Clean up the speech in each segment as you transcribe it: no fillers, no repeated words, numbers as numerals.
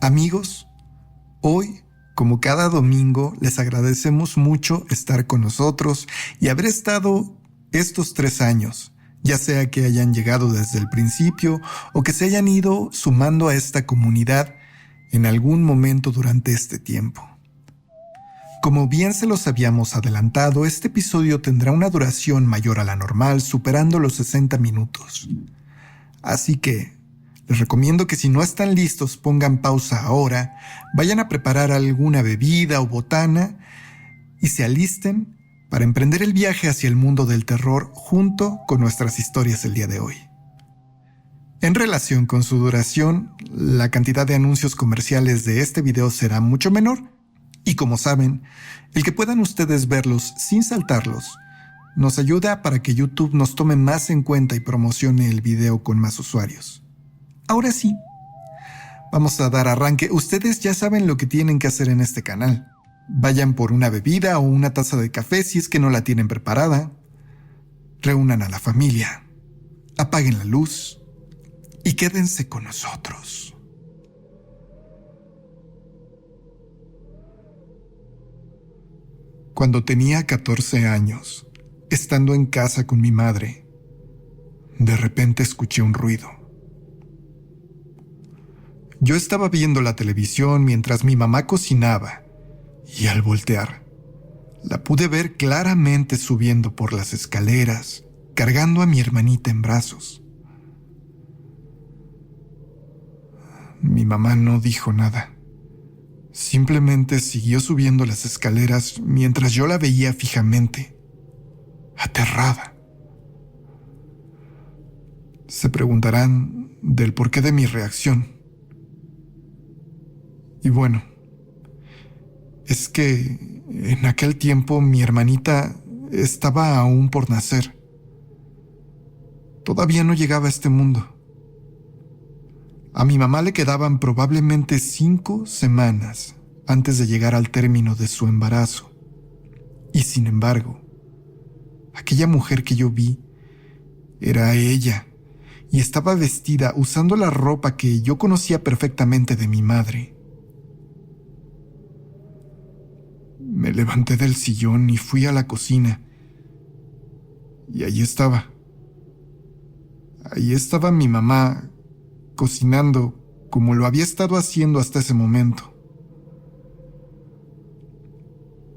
Amigos, hoy, como cada domingo, les agradecemos mucho estar con nosotros y haber estado estos 3 años, ya sea que hayan llegado desde el principio o que se hayan ido sumando a esta comunidad en algún momento durante este tiempo. Como bien se los habíamos adelantado, este episodio tendrá una duración mayor a la normal, superando los 60 minutos. Así que les recomiendo que si no están listos, pongan pausa ahora, vayan a preparar alguna bebida o botana y se alisten para emprender el viaje hacia el mundo del terror junto con nuestras historias el día de hoy. En relación con su duración, la cantidad de anuncios comerciales de este video será mucho menor y, como saben, el que puedan ustedes verlos sin saltarlos nos ayuda para que YouTube nos tome más en cuenta y promocione el video con más usuarios. Ahora sí, vamos a dar arranque. Ustedes ya saben lo que tienen que hacer en este canal. Vayan por una bebida o una taza de café si es que no la tienen preparada. Reúnan a la familia, apaguen la luz y quédense con nosotros. Cuando tenía 14 años, estando en casa con mi madre, de repente escuché un ruido. Yo estaba viendo la televisión mientras mi mamá cocinaba y al voltear, la pude ver claramente subiendo por las escaleras, cargando a mi hermanita en brazos. Mi mamá no dijo nada. Simplemente siguió subiendo las escaleras mientras yo la veía fijamente, aterrada. Se preguntarán del porqué de mi reacción. Y bueno, es que en aquel tiempo mi hermanita estaba aún por nacer. Todavía no llegaba a este mundo. A mi mamá le quedaban probablemente 5 semanas antes de llegar al término de su embarazo. Y sin embargo, aquella mujer que yo vi era ella y estaba vestida usando la ropa que yo conocía perfectamente de mi madre. Me levanté del sillón y fui a la cocina. Y ahí estaba. Ahí estaba mi mamá cocinando como lo había estado haciendo hasta ese momento.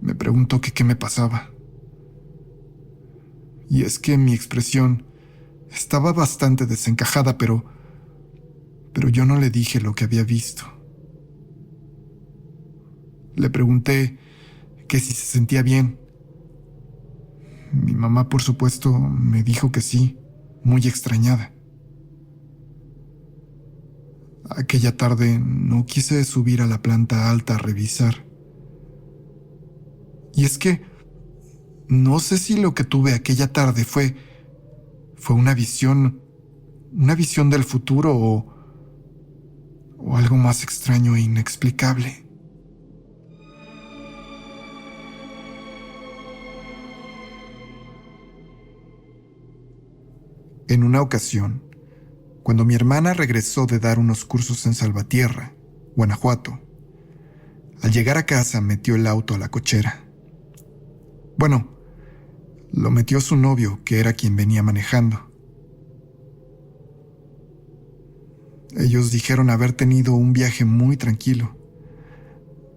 Me preguntó que qué me pasaba. Y es que mi expresión estaba bastante desencajada, pero yo no le dije lo que había visto. Le pregunté que si se sentía bien. Mi mamá, por supuesto, me dijo que sí, muy extrañada. Aquella tarde no quise subir a la planta alta a revisar. Y es que no sé si lo que tuve aquella tarde fue una visión del futuro o algo más extraño e inexplicable. En una ocasión, cuando mi hermana regresó de dar unos cursos en Salvatierra, Guanajuato, al llegar a casa metió el auto a la cochera. Bueno, lo metió su novio, que era quien venía manejando. Ellos dijeron haber tenido un viaje muy tranquilo.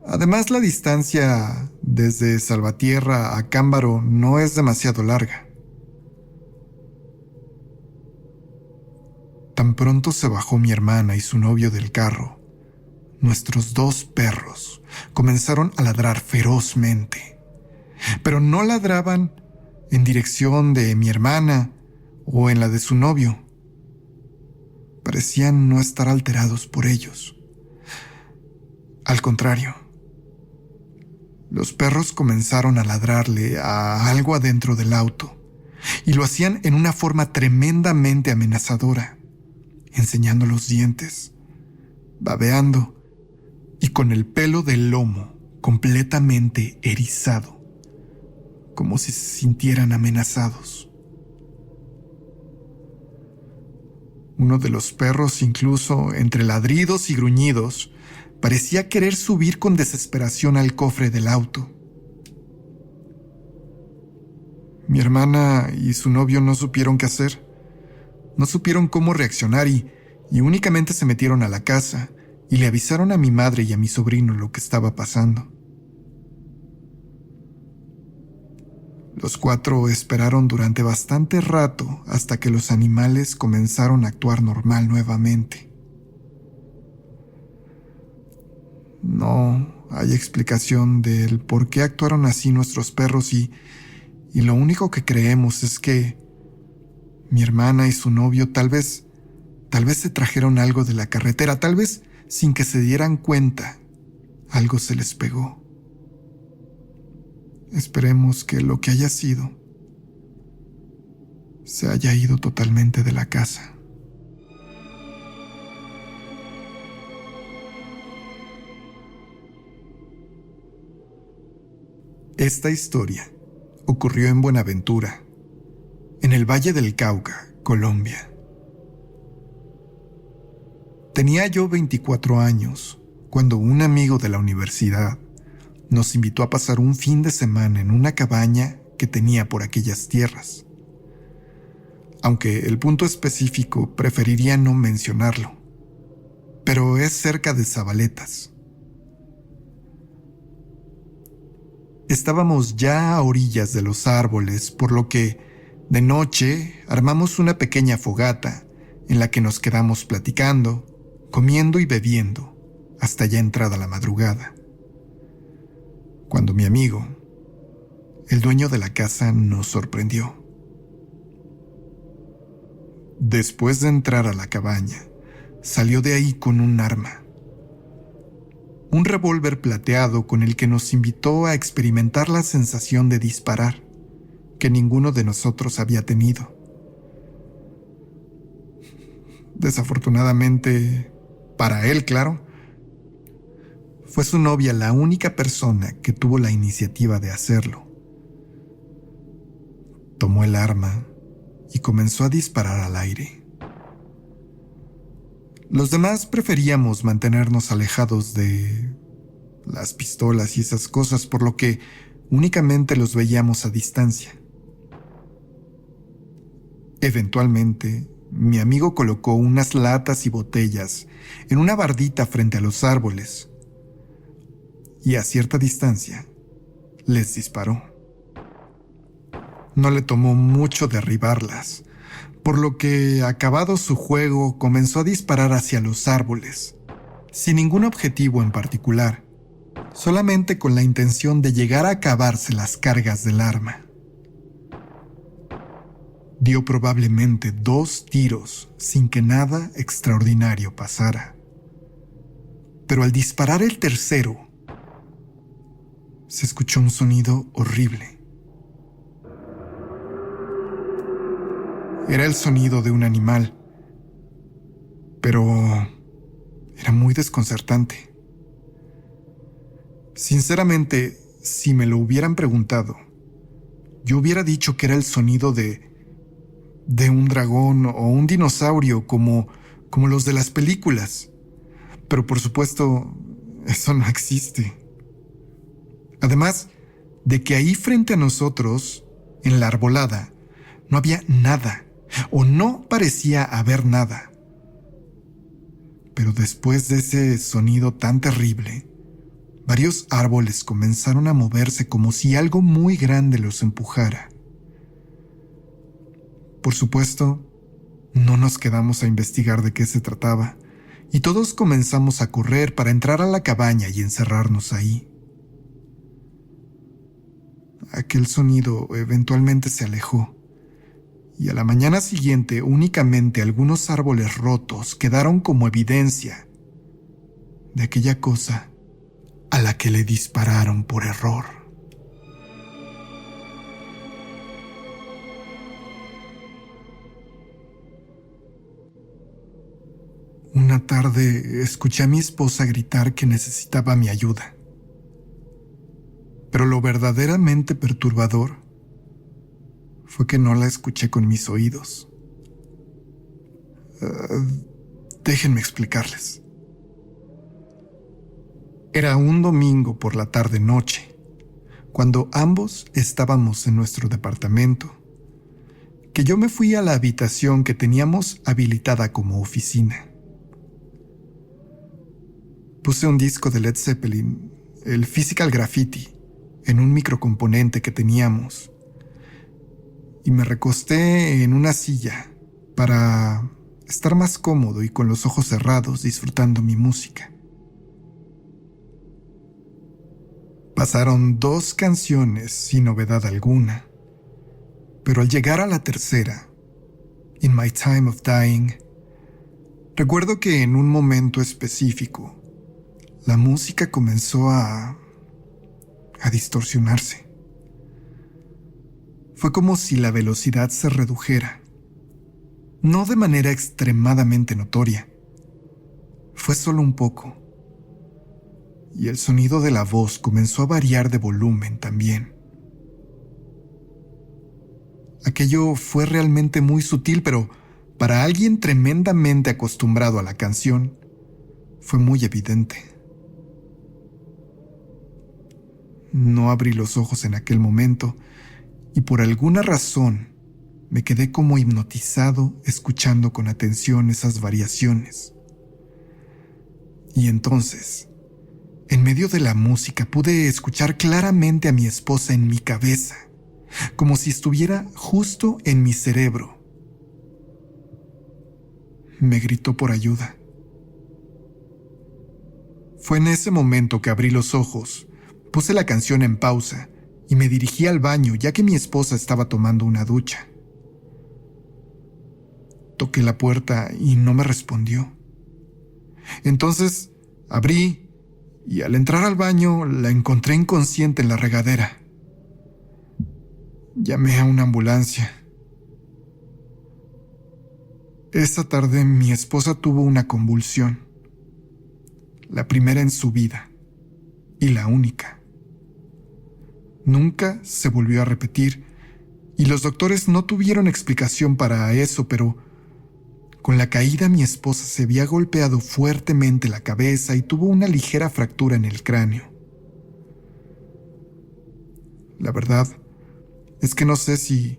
Además, la distancia desde Salvatierra a Cámbaro no es demasiado larga. Tan pronto se bajó mi hermana y su novio del carro, nuestros 2 perros comenzaron a ladrar ferozmente. Pero no ladraban en dirección de mi hermana o en la de su novio. Parecían no estar alterados por ellos. Al contrario, los perros comenzaron a ladrarle a algo adentro del auto y lo hacían en una forma tremendamente amenazadora, enseñando los dientes, babeando y con el pelo del lomo completamente erizado, como si se sintieran amenazados. Uno de los perros, incluso entre ladridos y gruñidos, parecía querer subir con desesperación al cofre del auto. Mi hermana y su novio no supieron qué hacer. No supieron cómo reaccionar y únicamente se metieron a la casa y le avisaron a mi madre y a mi sobrino lo que estaba pasando. Los 4 esperaron durante bastante rato hasta que los animales comenzaron a actuar normal nuevamente. No hay explicación del por qué actuaron así nuestros perros y lo único que creemos es que mi hermana y su novio tal vez se trajeron algo de la carretera, tal vez sin que se dieran cuenta, algo se les pegó. Esperemos que lo que haya sido se haya ido totalmente de la casa. Esta historia ocurrió en Buenaventura, en el Valle del Cauca, Colombia. Tenía yo 24 años cuando un amigo de la universidad nos invitó a pasar un fin de semana en una cabaña que tenía por aquellas tierras. Aunque el punto específico preferiría no mencionarlo, pero es cerca de Zabaletas. Estábamos ya a orillas de los árboles, por lo que de noche armamos una pequeña fogata en la que nos quedamos platicando, comiendo y bebiendo hasta ya entrada la madrugada. Cuando mi amigo, el dueño de la casa, nos sorprendió. Después de entrar a la cabaña, salió de ahí con un arma. Un revólver plateado con el que nos invitó a experimentar la sensación de disparar, que ninguno de nosotros había tenido. Desafortunadamente, para él, claro, fue su novia la única persona que tuvo la iniciativa de hacerlo. Tomó el arma y comenzó a disparar al aire. Los demás preferíamos mantenernos alejados de las pistolas y esas cosas, por lo que únicamente los veíamos a distancia. Eventualmente, mi amigo colocó unas latas y botellas en una bardita frente a los árboles y a cierta distancia les disparó. No le tomó mucho derribarlas, por lo que, acabado su juego, comenzó a disparar hacia los árboles, sin ningún objetivo en particular, solamente con la intención de llegar a acabarse las cargas del arma. Dio probablemente 2 tiros sin que nada extraordinario pasara. Pero al disparar el tercero, se escuchó un sonido horrible. Era el sonido de un animal, pero era muy desconcertante. Sinceramente, si me lo hubieran preguntado, yo hubiera dicho que era el sonido de un dragón o un dinosaurio como los de las películas. Pero por supuesto, eso no existe. Además de que ahí frente a nosotros, en la arbolada, no había nada, o no parecía haber nada. Pero después de ese sonido tan terrible, varios árboles comenzaron a moverse como si algo muy grande los empujara. Por supuesto, no nos quedamos a investigar de qué se trataba, y todos comenzamos a correr para entrar a la cabaña y encerrarnos ahí. Aquel sonido eventualmente se alejó, y a la mañana siguiente únicamente algunos árboles rotos quedaron como evidencia de aquella cosa a la que le dispararon por error. Una tarde escuché a mi esposa gritar que necesitaba mi ayuda. lo verdaderamente perturbador fue que no la escuché con mis oídos. Déjenme explicarles. Era un domingo por la tarde-noche, cuando ambos estábamos en nuestro departamento, que yo me fui a la habitación que teníamos habilitada como oficina. Puse un disco de Led Zeppelin, el Physical Graffiti, en un microcomponente que teníamos, y me recosté en una silla para estar más cómodo y con los ojos cerrados disfrutando mi música. Pasaron 2 canciones sin novedad alguna, pero al llegar a la tercera, In My Time of Dying, recuerdo que en un momento específico, la música comenzó a distorsionarse. Fue como si la velocidad se redujera, no de manera extremadamente notoria, fue solo un poco. Y el sonido de la voz comenzó a variar de volumen también. Aquello fue realmente muy sutil, pero para alguien tremendamente acostumbrado a la canción, fue muy evidente. No abrí los ojos en aquel momento, y por alguna razón me quedé como hipnotizado escuchando con atención esas variaciones. Y entonces, en medio de la música pude escuchar claramente a mi esposa en mi cabeza, como si estuviera justo en mi cerebro. Me gritó por ayuda. Fue en ese momento que abrí los ojos, puse la canción en pausa y me dirigí al baño ya que mi esposa estaba tomando una ducha. Toqué la puerta y no me respondió. Entonces abrí y al entrar al baño la encontré inconsciente en la regadera. Llamé a una ambulancia. Esa tarde mi esposa tuvo una convulsión, la primera en su vida y la única. Nunca se volvió a repetir y los doctores no tuvieron explicación para eso, pero con la caída mi esposa se había golpeado fuertemente la cabeza y tuvo una ligera fractura en el cráneo. La verdad es que no sé si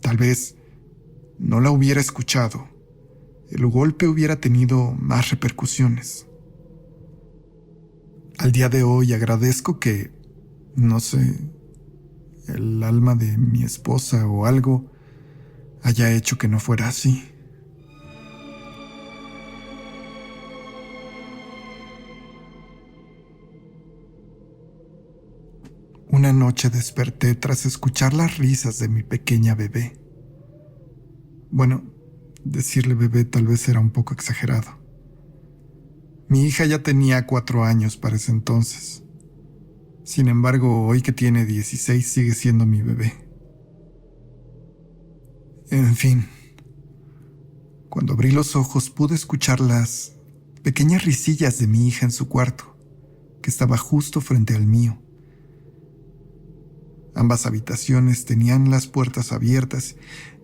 tal vez no la hubiera escuchado, el golpe hubiera tenido más repercusiones. Al día de hoy agradezco que, no sé, el alma de mi esposa o algo haya hecho que no fuera así. Una noche desperté tras escuchar las risas de mi pequeña bebé. Bueno, decirle bebé tal vez era un poco exagerado. Mi hija ya tenía 4 años para ese entonces. Sin embargo, hoy que tiene 16 sigue siendo mi bebé. En fin, cuando abrí los ojos pude escuchar las pequeñas risillas de mi hija en su cuarto, que estaba justo frente al mío. Ambas habitaciones tenían las puertas abiertas,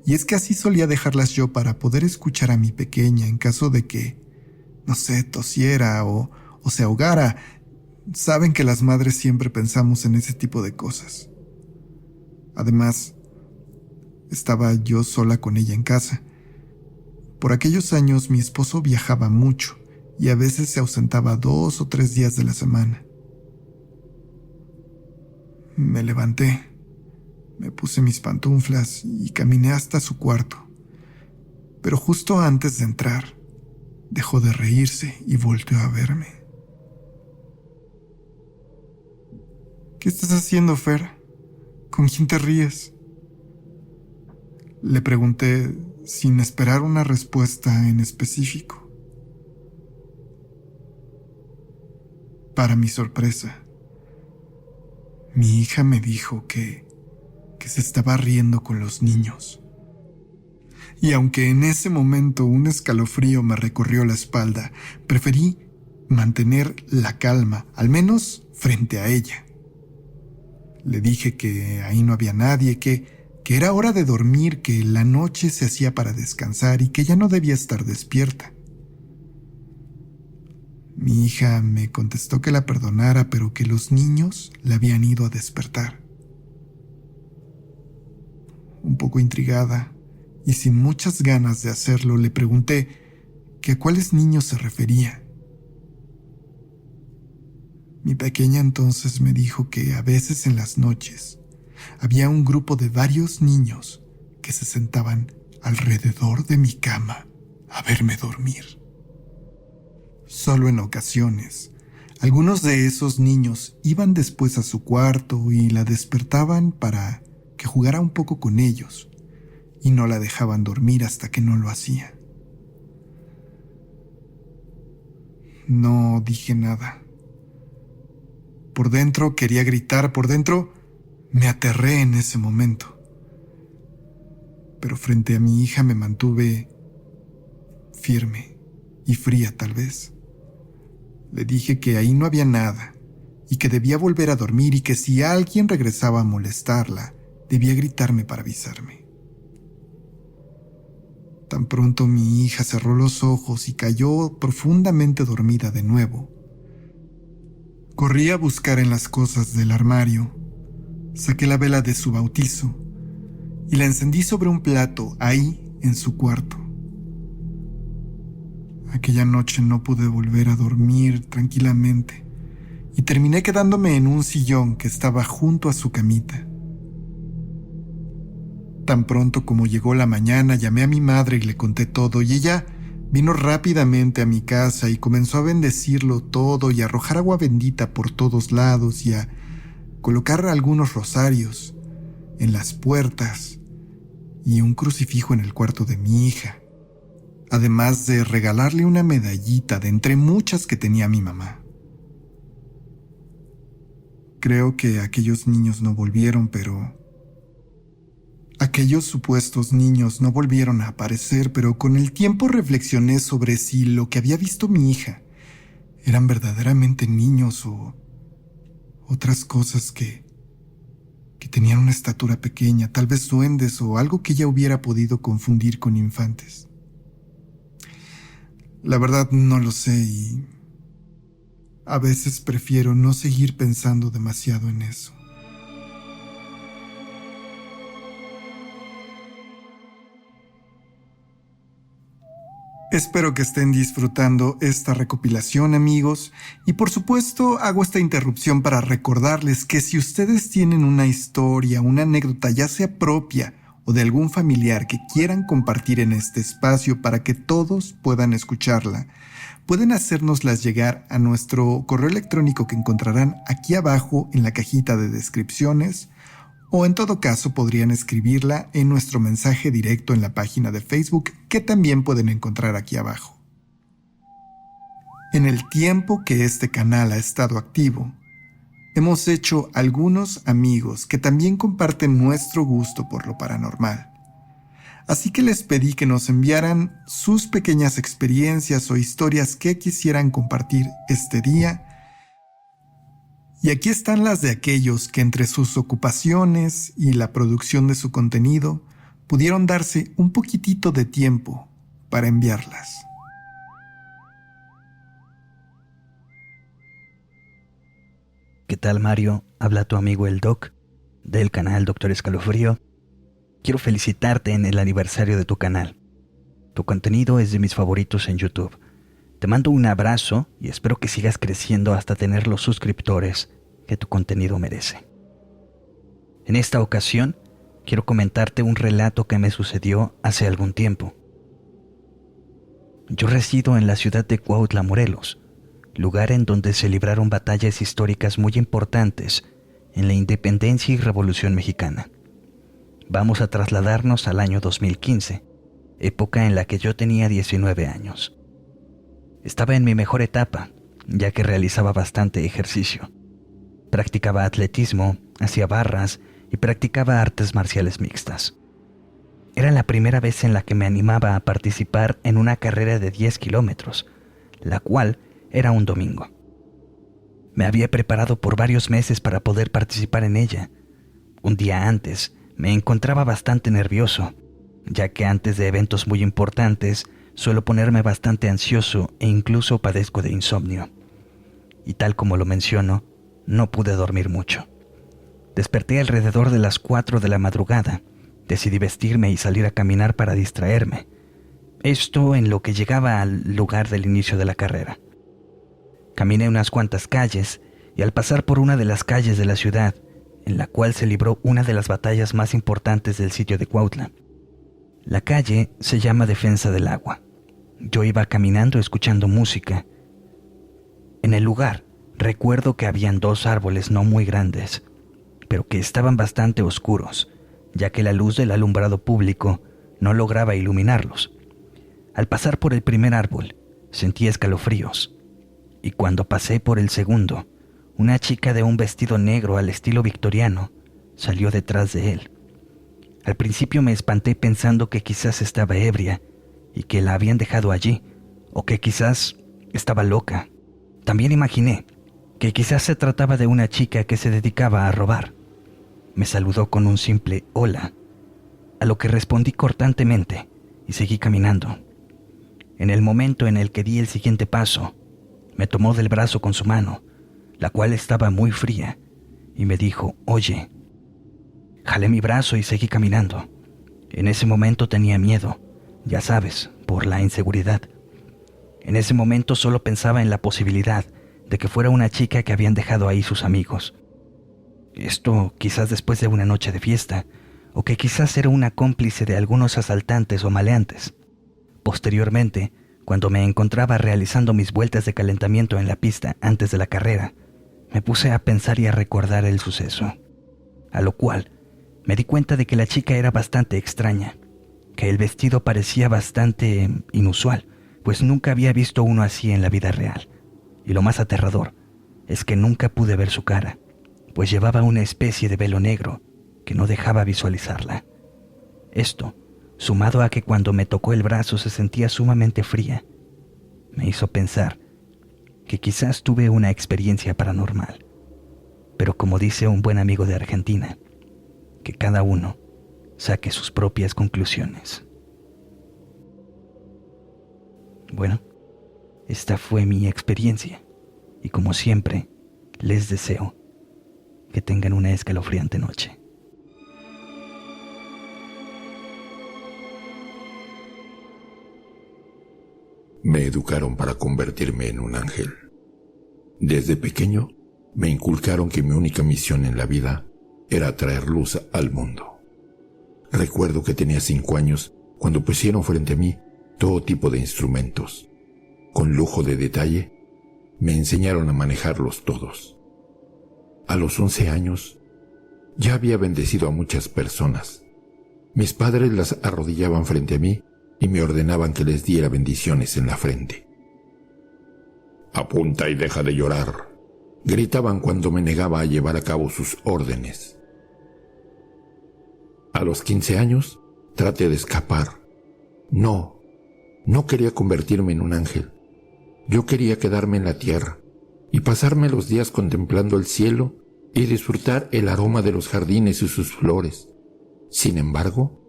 y es que así solía dejarlas yo para poder escuchar a mi pequeña en caso de que, no sé, tosiera o se ahogara. Saben que las madres siempre pensamos en ese tipo de cosas. Además, estaba yo sola con ella en casa. Por aquellos años mi esposo viajaba mucho y a veces se ausentaba 2 o 3 días de la semana. Me levanté, me puse mis pantuflas y caminé hasta su cuarto. Pero justo antes de entrar, dejó de reírse y volteó a verme. ¿Qué estás haciendo, Fer? ¿Con quién te ríes? Le pregunté sin esperar una respuesta en específico. Para mi sorpresa, mi hija me dijo que se estaba riendo con los niños. Y aunque en ese momento un escalofrío me recorrió la espalda, preferí mantener la calma, al menos frente a ella. Le dije que ahí no había nadie, que era hora de dormir, que la noche se hacía para descansar y que ya no debía estar despierta. Mi hija me contestó que la perdonara, pero que los niños la habían ido a despertar. Un poco intrigada y sin muchas ganas de hacerlo, le pregunté que a cuáles niños se refería. Mi pequeña entonces me dijo que a veces en las noches había un grupo de varios niños que se sentaban alrededor de mi cama a verme dormir. Solo en ocasiones, algunos de esos niños iban después a su cuarto y la despertaban para que jugara un poco con ellos, y no la dejaban dormir hasta que no lo hacía. No dije nada. Por dentro quería gritar, por dentro me aterré en ese momento. Pero frente a mi hija me mantuve firme y fría tal vez. Le dije que ahí no había nada y que debía volver a dormir y que si alguien regresaba a molestarla, debía gritarme para avisarme. Tan pronto mi hija cerró los ojos y cayó profundamente dormida de nuevo. Corrí a buscar en las cosas del armario, saqué la vela de su bautizo y la encendí sobre un plato ahí en su cuarto. Aquella noche no pude volver a dormir tranquilamente y terminé quedándome en un sillón que estaba junto a su camita. Tan pronto como llegó la mañana, llamé a mi madre y le conté todo, y ella vino rápidamente a mi casa y comenzó a bendecirlo todo y a arrojar agua bendita por todos lados y a colocar algunos rosarios en las puertas y un crucifijo en el cuarto de mi hija, además de regalarle una medallita de entre muchas que tenía mi mamá. Creo que aquellos niños no volvieron, pero aquellos supuestos niños no volvieron a aparecer, pero con el tiempo reflexioné sobre si lo que había visto mi hija eran verdaderamente niños o otras cosas que tenían una estatura pequeña, tal vez duendes o algo que ella hubiera podido confundir con infantes. La verdad no lo sé y a veces prefiero no seguir pensando demasiado en eso. Espero que estén disfrutando esta recopilación, amigos, y por supuesto hago esta interrupción para recordarles que si ustedes tienen una historia, una anécdota, ya sea propia o de algún familiar que quieran compartir en este espacio para que todos puedan escucharla, pueden hacérnoslas llegar a nuestro correo electrónico que encontrarán aquí abajo en la cajita de descripciones, o en todo caso podrían escribirla en nuestro mensaje directo en la página de Facebook que también pueden encontrar aquí abajo. En el tiempo que este canal ha estado activo, hemos hecho algunos amigos que también comparten nuestro gusto por lo paranormal. Así que les pedí que nos enviaran sus pequeñas experiencias o historias que quisieran compartir este día. Y aquí están las de aquellos que entre sus ocupaciones y la producción de su contenido pudieron darse un poquitito de tiempo para enviarlas. ¿Qué tal, Mario? Habla tu amigo el Doc, del canal Doctor Escalofrío. Quiero felicitarte en el aniversario de tu canal. Tu contenido es de mis favoritos en YouTube. Te mando un abrazo y espero que sigas creciendo hasta tener los suscriptores que tu contenido merece. En esta ocasión, quiero comentarte un relato que me sucedió hace algún tiempo. Yo resido en la ciudad de Cuautla, Morelos, lugar en donde se libraron batallas históricas muy importantes en la independencia y revolución mexicana. Vamos a trasladarnos al año 2015, época en la que yo tenía 19 años. Estaba en mi mejor etapa, ya que realizaba bastante ejercicio. Practicaba atletismo, hacía barras y practicaba artes marciales mixtas. Era la primera vez en la que me animaba a participar en una carrera de 10 kilómetros, la cual Era un domingo. Me había preparado por varios meses para poder participar en ella. Un día antes me encontraba bastante nervioso, ya que antes de eventos muy importantes suelo ponerme bastante ansioso e incluso padezco de insomnio. Y tal como lo menciono, no pude dormir mucho. Desperté alrededor de las 4 de la madrugada. Decidí vestirme y salir a caminar para distraerme. Esto en lo que llegaba al lugar del inicio de la carrera. Caminé unas cuantas calles y al pasar por una de las calles de la ciudad, en la cual se libró una de las batallas más importantes del sitio de Cuautla. La calle se llama Defensa del Agua. Yo iba caminando escuchando música. En el lugar recuerdo que habían 2 árboles no muy grandes, pero que estaban bastante oscuros, ya que la luz del alumbrado público no lograba iluminarlos. Al pasar por el primer árbol, sentí escalofríos, y cuando pasé por el segundo, una chica de un vestido negro al estilo victoriano salió detrás de él. Al principio me espanté pensando que quizás estaba ebria y que la habían dejado allí, o que quizás estaba loca. También imaginé que quizás se trataba de una chica que se dedicaba a robar. Me saludó con un simple hola, a lo que respondí cortantemente y seguí caminando. En el momento en el que di el siguiente paso, me tomó del brazo con su mano, la cual estaba muy fría, y me dijo, «Oye». Jalé mi brazo y seguí caminando. En ese momento tenía miedo, ya sabes, por la inseguridad. En ese momento solo pensaba en la posibilidad de que fuera una chica que habían dejado ahí sus amigos. Esto quizás después de una noche de fiesta, o que quizás era una cómplice de algunos asaltantes o maleantes. Posteriormente, cuando me encontraba realizando mis vueltas de calentamiento en la pista antes de la carrera, me puse a pensar y a recordar el suceso, a lo cual me di cuenta de que la chica era bastante extraña, que el vestido parecía bastante inusual, pues nunca había visto uno así en la vida real, y lo más aterrador es que nunca pude ver su cara, pues llevaba una especie de velo negro que no dejaba visualizarla. Esto, sumado a que cuando me tocó el brazo se sentía sumamente fría, me hizo pensar que quizás tuve una experiencia paranormal. Pero como dice un buen amigo de Argentina, que cada uno saque sus propias conclusiones. Bueno, esta fue mi experiencia, y como siempre, les deseo que tengan una escalofriante noche. Me educaron para convertirme en un ángel. Desde pequeño me inculcaron que mi única misión en la vida era traer luz al mundo. Recuerdo que tenía 5 años cuando pusieron frente a mí todo tipo de instrumentos. Con lujo de detalle, me enseñaron a manejarlos todos. A los 11 años, ya había bendecido a muchas personas. Mis padres las arrodillaban frente a mí y me ordenaban que les diera bendiciones en la frente. «Apunta y deja de llorar», gritaban cuando me negaba a llevar a cabo sus órdenes. A los 15 años, traté de escapar. No quería convertirme en un ángel. Yo quería quedarme en la tierra y pasarme los días contemplando el cielo y disfrutar el aroma de los jardines y sus flores. Sin embargo,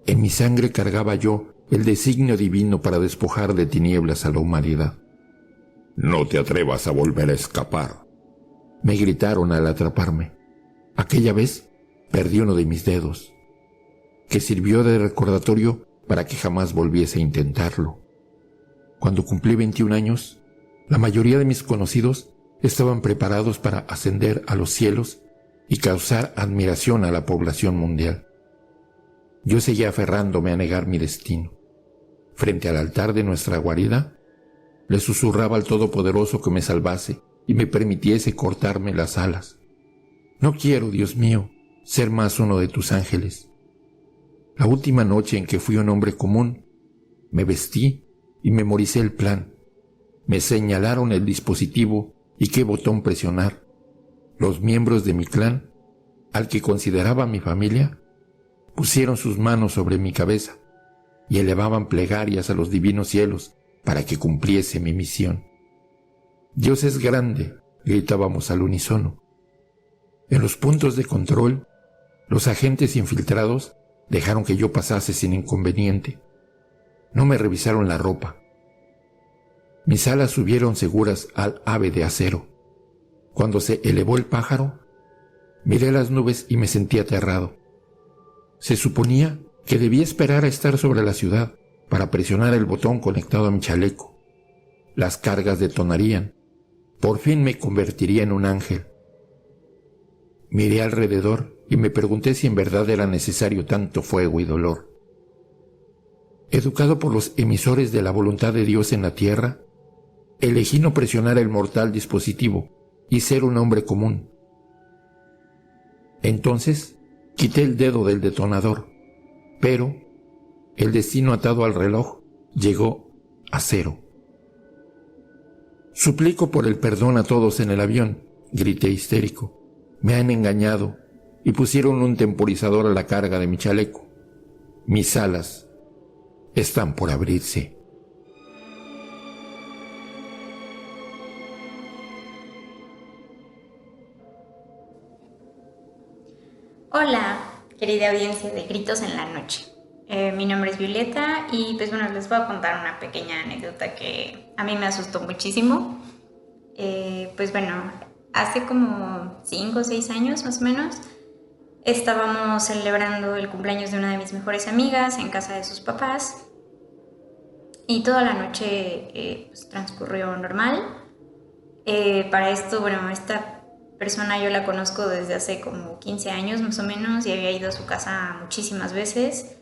en mi sangre cargaba yo el designio divino para despojar de tinieblas a la humanidad. «No te atrevas a volver a escapar», me gritaron al atraparme. Aquella vez perdí uno de mis dedos, que sirvió de recordatorio para que jamás volviese a intentarlo. Cuando cumplí 21 años, la mayoría de mis conocidos estaban preparados para ascender a los cielos y causar admiración a la población mundial. Yo seguía aferrándome a negar mi destino. Frente al altar de nuestra guarida, le susurraba al Todopoderoso que me salvase y me permitiese cortarme las alas. «No quiero, Dios mío, ser más uno de tus ángeles». La última noche en que fui un hombre común, me vestí y memoricé el plan. Me señalaron el dispositivo y qué botón presionar. Los miembros de mi clan, al que consideraba mi familia, pusieron sus manos sobre mi cabeza y elevaban plegarias a los divinos cielos para que cumpliese mi misión. Dios es grande, gritábamos al unísono. En los puntos de control, los agentes infiltrados dejaron que yo pasase sin inconveniente. No me revisaron la ropa. Mis alas subieron seguras al ave de acero. Cuando se elevó el pájaro, miré las nubes y me sentí aterrado. Se suponía que debía esperar a estar sobre la ciudad para presionar el botón conectado a mi chaleco. Las cargas detonarían. Por fin me convertiría en un ángel. Miré alrededor y me pregunté si en verdad era necesario tanto fuego y dolor. Educado por los emisores de la voluntad de Dios en la tierra, elegí no presionar el mortal dispositivo y ser un hombre común. Entonces, quité el dedo del detonador, pero el destino atado al reloj llegó a 0. Suplico por el perdón a todos en el avión, grité histérico. Me han engañado y pusieron un temporizador a la carga de mi chaleco. Mis alas están por abrirse. Hola, querida audiencia de Gritos en la Noche. Mi nombre es Violeta y pues bueno, les voy a contar una pequeña anécdota que a mí me asustó muchísimo. Pues bueno, hace como 5 o 6 años más o menos, estábamos celebrando el cumpleaños de una de mis mejores amigas en casa de sus papás y toda la noche pues, transcurrió normal. Para esto, bueno, esta persona yo la conozco desde hace como 15 años más o menos y había ido a su casa muchísimas veces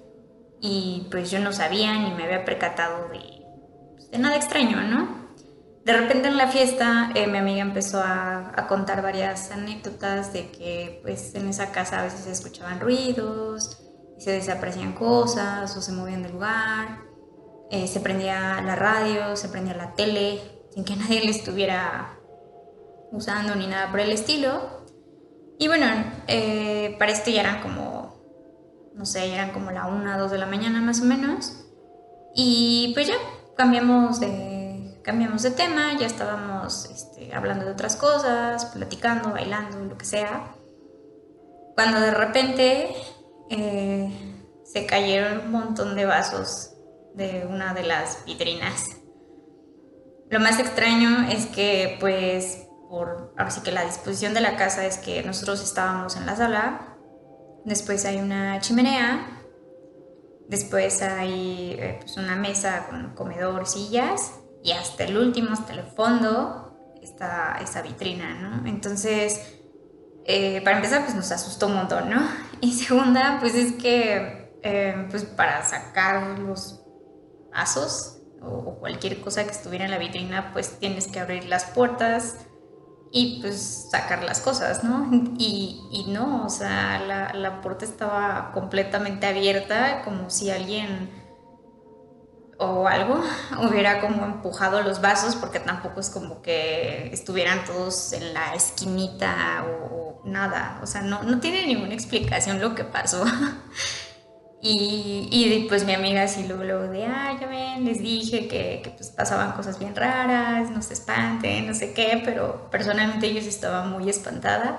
y pues yo no sabía ni me había percatado de nada extraño, ¿no? De repente en la fiesta mi amiga empezó a contar varias anécdotas de que pues en esa casa a veces se escuchaban ruidos y se desaparecían cosas o se movían del lugar, se prendía la radio, se prendía la tele sin que nadie le estuviera usando ni nada por el estilo. Y bueno, para esto ya eran como, no sé, ya eran como la 1, 2 de la mañana más o menos. Y pues ya cambiamos de tema, ya estábamos hablando de otras cosas, platicando, bailando, lo que sea. Cuando de repente se cayeron un montón de vasos de una de las vitrinas. Lo más extraño es que pues ahora sí que la disposición de la casa es que nosotros estábamos en la sala, después hay una chimenea, después hay pues una mesa con comedor, sillas y hasta el último, hasta el fondo está esa vitrina, ¿no? Entonces, para empezar pues nos asustó un montón, ¿no? Y segunda pues es que pues para sacar los vasos o cualquier cosa que estuviera en la vitrina pues tienes que abrir las puertas y pues sacar las cosas, ¿no? Y no, o sea, la puerta estaba completamente abierta, como si alguien o algo hubiera como empujado los vasos, porque tampoco es como que estuvieran todos en la esquinita o nada, o sea, no tiene ninguna explicación lo que pasó. Y pues mi amiga así luego de, ya ven, les dije que pues pasaban cosas bien raras, no se espanten, no sé qué, pero personalmente yo sí estaba muy espantada,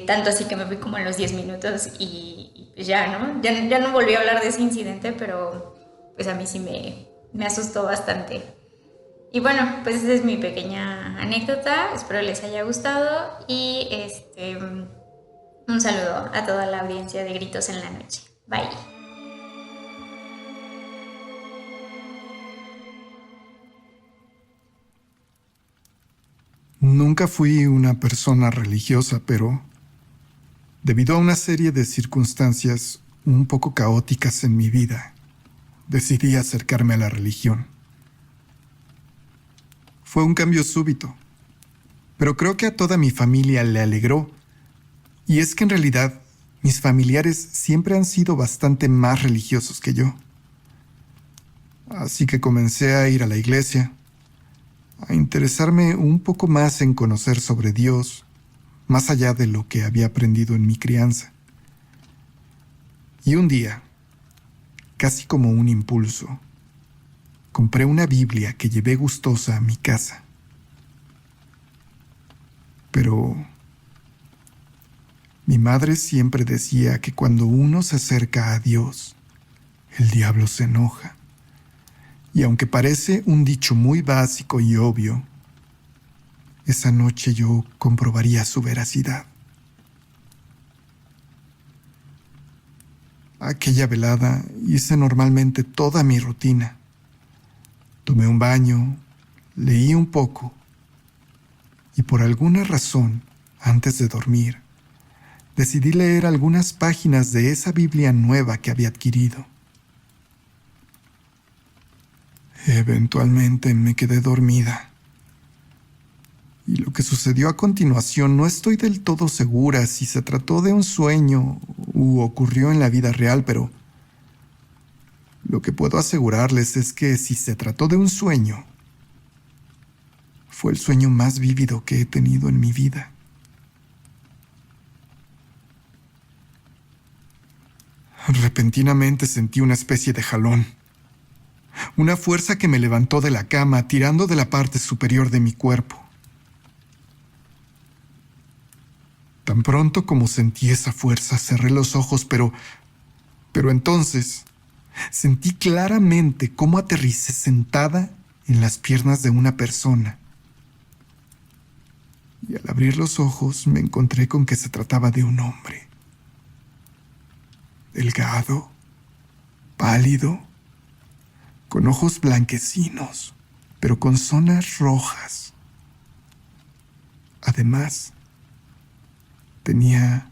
tanto así que me fui como en los 10 minutos y pues ya, ¿no? Ya no volví a hablar de ese incidente, pero pues a mí sí me asustó bastante. Y bueno, pues esa es mi pequeña anécdota, espero les haya gustado y un saludo a toda la audiencia de Gritos en la Noche. Bye. Nunca fui una persona religiosa, pero debido a una serie de circunstancias un poco caóticas en mi vida, decidí acercarme a la religión. Fue un cambio súbito, pero creo que a toda mi familia le alegró, y es que en realidad mis familiares siempre han sido bastante más religiosos que yo. Así que comencé a ir a la iglesia, a interesarme un poco más en conocer sobre Dios, más allá de lo que había aprendido en mi crianza. Y un día, casi como un impulso, compré una Biblia que llevé gustosa a mi casa. Pero mi madre siempre decía que cuando uno se acerca a Dios, el diablo se enoja. Y aunque parece un dicho muy básico y obvio, esa noche yo comprobaría su veracidad. Aquella velada hice normalmente toda mi rutina. Tomé un baño, leí un poco y por alguna razón, antes de dormir, decidí leer algunas páginas de esa Biblia nueva que había adquirido. Eventualmente me quedé dormida. Y lo que sucedió a continuación no estoy del todo segura si se trató de un sueño u ocurrió en la vida real, pero lo que puedo asegurarles es que si se trató de un sueño, fue el sueño más vívido que he tenido en mi vida. Repentinamente sentí una especie de jalón, una fuerza que me levantó de la cama, tirando de la parte superior de mi cuerpo. Tan pronto como sentí esa fuerza, cerré los ojos, pero entonces sentí claramente cómo aterricé sentada en las piernas de una persona. Y al abrir los ojos me encontré con que se trataba de un hombre. Delgado, pálido, con ojos blanquecinos, pero con zonas rojas. Además, tenía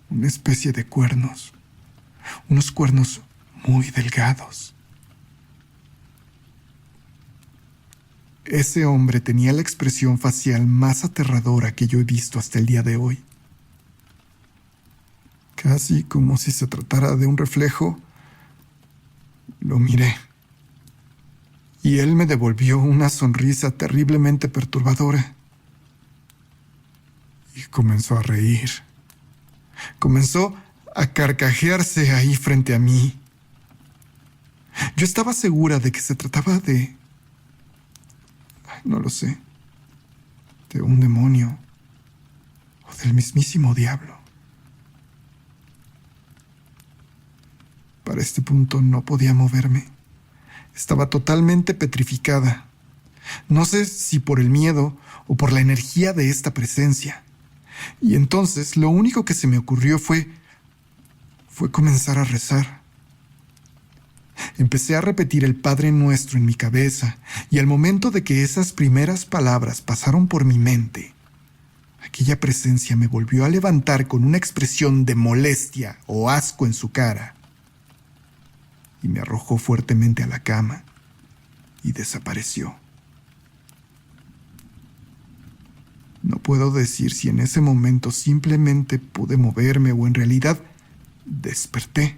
una especie de cuernos, unos cuernos muy delgados. Ese hombre tenía la expresión facial más aterradora que yo he visto hasta el día de hoy. Casi como si se tratara de un reflejo, lo miré. Y él me devolvió una sonrisa terriblemente perturbadora. Y comenzó a reír. Comenzó a carcajearse ahí frente a mí. Yo estaba segura de que se trataba de... no lo sé. De un demonio. O del mismísimo diablo. Para este punto no podía moverme. Estaba totalmente petrificada. No sé si por el miedo o por la energía de esta presencia. Y entonces lo único que se me ocurrió fue comenzar a rezar. Empecé a repetir el Padre Nuestro en mi cabeza, y al momento de que esas primeras palabras pasaron por mi mente, aquella presencia me volvió a levantar con una expresión de molestia o asco en su cara, y me arrojó fuertemente a la cama y desapareció. No puedo decir si en ese momento simplemente pude moverme o en realidad desperté.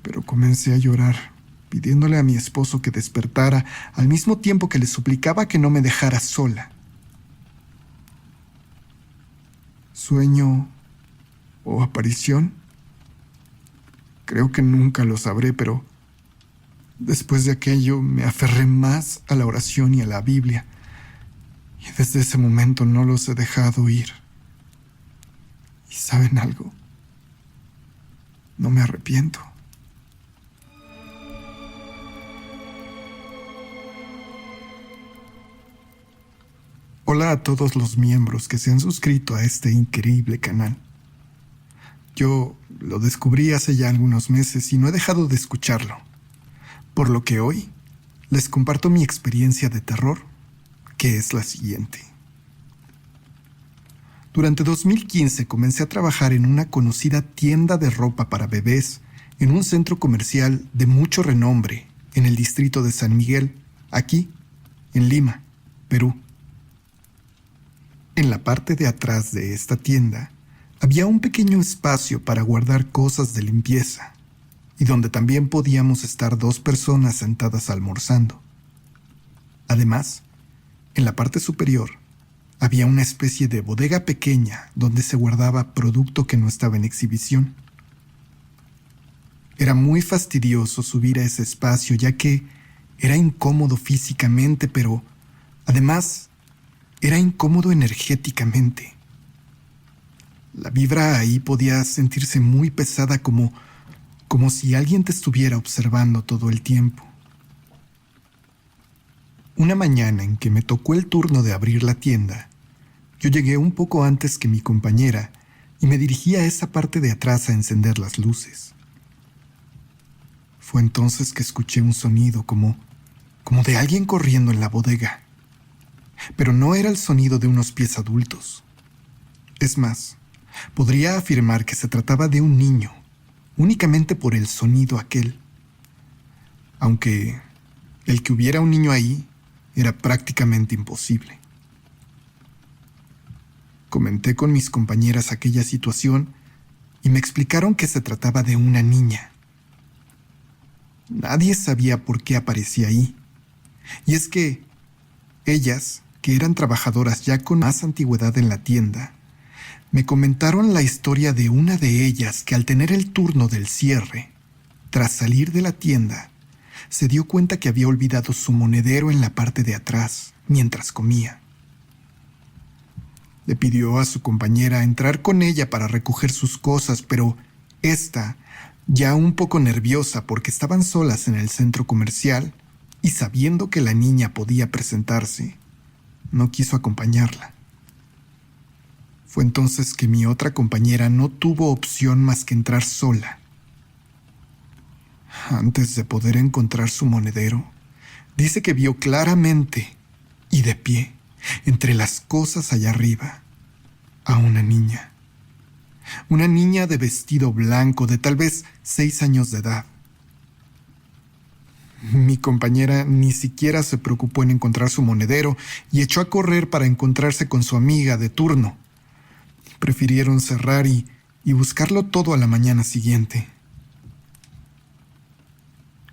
Pero comencé a llorar, pidiéndole a mi esposo que despertara, al mismo tiempo que le suplicaba que no me dejara sola. ¿Sueño o aparición? Creo que nunca lo sabré, pero después de aquello me aferré más a la oración y a la Biblia. Y desde ese momento no los he dejado ir. ¿Y saben algo? No me arrepiento. Hola a todos los miembros que se han suscrito a este increíble canal. Yo lo descubrí hace ya algunos meses y no he dejado de escucharlo, por lo que hoy les comparto mi experiencia de terror, que es la siguiente. Durante 2015 comencé a trabajar en una conocida tienda de ropa para bebés en un centro comercial de mucho renombre en el distrito de San Miguel, aquí, en Lima, Perú. En la parte de atrás de esta tienda había un pequeño espacio para guardar cosas de limpieza y donde también podíamos estar 2 personas sentadas almorzando. Además, en la parte superior había una especie de bodega pequeña donde se guardaba producto que no estaba en exhibición. Era muy fastidioso subir a ese espacio, ya que era incómodo físicamente, pero además era incómodo energéticamente. La vibra ahí podía sentirse muy pesada, como si alguien te estuviera observando todo el tiempo. Una mañana en que me tocó el turno de abrir la tienda, yo llegué un poco antes que mi compañera y me dirigí a esa parte de atrás a encender las luces. Fue entonces que escuché un sonido como de alguien corriendo en la bodega. Pero no era el sonido de unos pies adultos. Es más, podría afirmar que se trataba de un niño, únicamente por el sonido aquel. Aunque el que hubiera un niño ahí era prácticamente imposible. Comenté con mis compañeras aquella situación y me explicaron que se trataba de una niña. Nadie sabía por qué aparecía ahí. Y es que ellas, que eran trabajadoras ya con más antigüedad en la tienda, me comentaron la historia de una de ellas que al tener el turno del cierre, tras salir de la tienda, se dio cuenta que había olvidado su monedero en la parte de atrás mientras comía. Le pidió a su compañera entrar con ella para recoger sus cosas, pero ésta, ya un poco nerviosa porque estaban solas en el centro comercial y sabiendo que la niña podía presentarse, no quiso acompañarla. Fue entonces que mi otra compañera no tuvo opción más que entrar sola. Antes de poder encontrar su monedero, dice que vio claramente y de pie, entre las cosas allá arriba, a una niña. Una niña de vestido blanco de tal vez 6 años de edad. Mi compañera ni siquiera se preocupó en encontrar su monedero y echó a correr para encontrarse con su amiga de turno. Prefirieron cerrar y buscarlo todo a la mañana siguiente.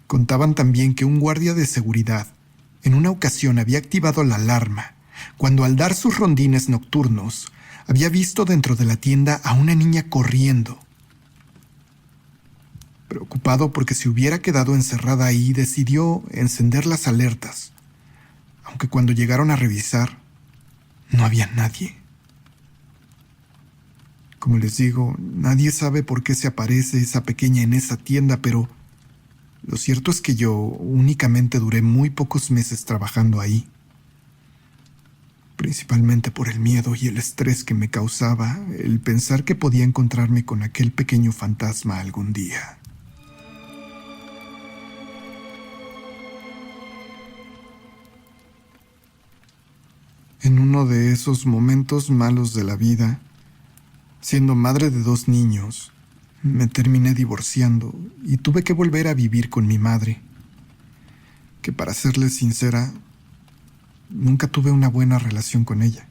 Contaban también que un guardia de seguridad en una ocasión había activado la alarma cuando al dar sus rondines nocturnos había visto dentro de la tienda a una niña corriendo. Preocupado porque se hubiera quedado encerrada ahí, decidió encender las alertas, aunque cuando llegaron a revisar, no había nadie. Como les digo, nadie sabe por qué se aparece esa pequeña en esa tienda, pero lo cierto es que yo únicamente duré muy pocos meses trabajando ahí. Principalmente por el miedo y el estrés que me causaba el pensar que podía encontrarme con aquel pequeño fantasma algún día. En uno de esos momentos malos de la vida, siendo madre de 2 niños, me terminé divorciando y tuve que volver a vivir con mi madre, que para serles sincera, nunca tuve una buena relación con ella.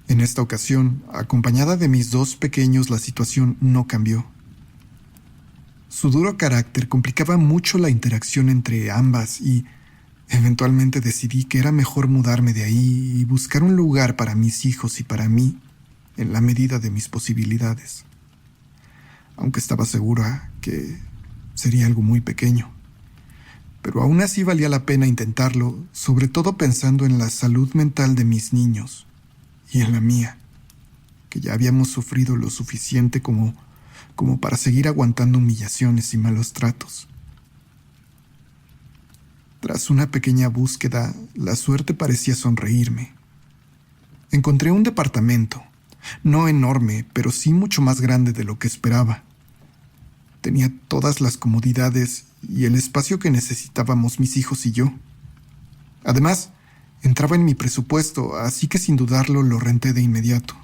En esta ocasión, acompañada de mis 2 pequeños, la situación no cambió. Su duro carácter complicaba mucho la interacción entre ambas y eventualmente decidí que era mejor mudarme de ahí y buscar un lugar para mis hijos y para mí, en la medida de mis posibilidades. Aunque estaba segura que sería algo muy pequeño. Pero aún así valía la pena intentarlo, sobre todo pensando en la salud mental de mis niños y en la mía, que ya habíamos sufrido lo suficiente como para seguir aguantando humillaciones y malos tratos. Tras una pequeña búsqueda, la suerte parecía sonreírme. Encontré un departamento, no enorme, pero sí mucho más grande de lo que esperaba. Tenía todas las comodidades y el espacio que necesitábamos mis hijos y yo. Además, entraba en mi presupuesto, así que sin dudarlo lo renté de inmediato.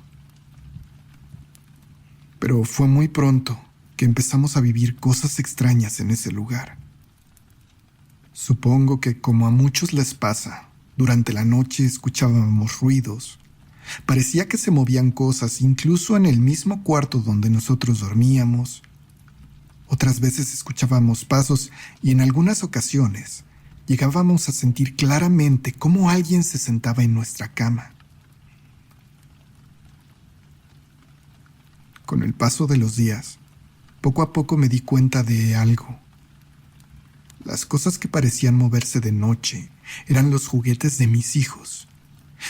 Pero fue muy pronto que empezamos a vivir cosas extrañas en ese lugar. Supongo que, como a muchos les pasa, durante la noche escuchábamos ruidos. Parecía que se movían cosas, incluso en el mismo cuarto donde nosotros dormíamos. Otras veces escuchábamos pasos y en algunas ocasiones llegábamos a sentir claramente cómo alguien se sentaba en nuestra cama. Con el paso de los días, poco a poco me di cuenta de algo. Las cosas que parecían moverse de noche eran los juguetes de mis hijos,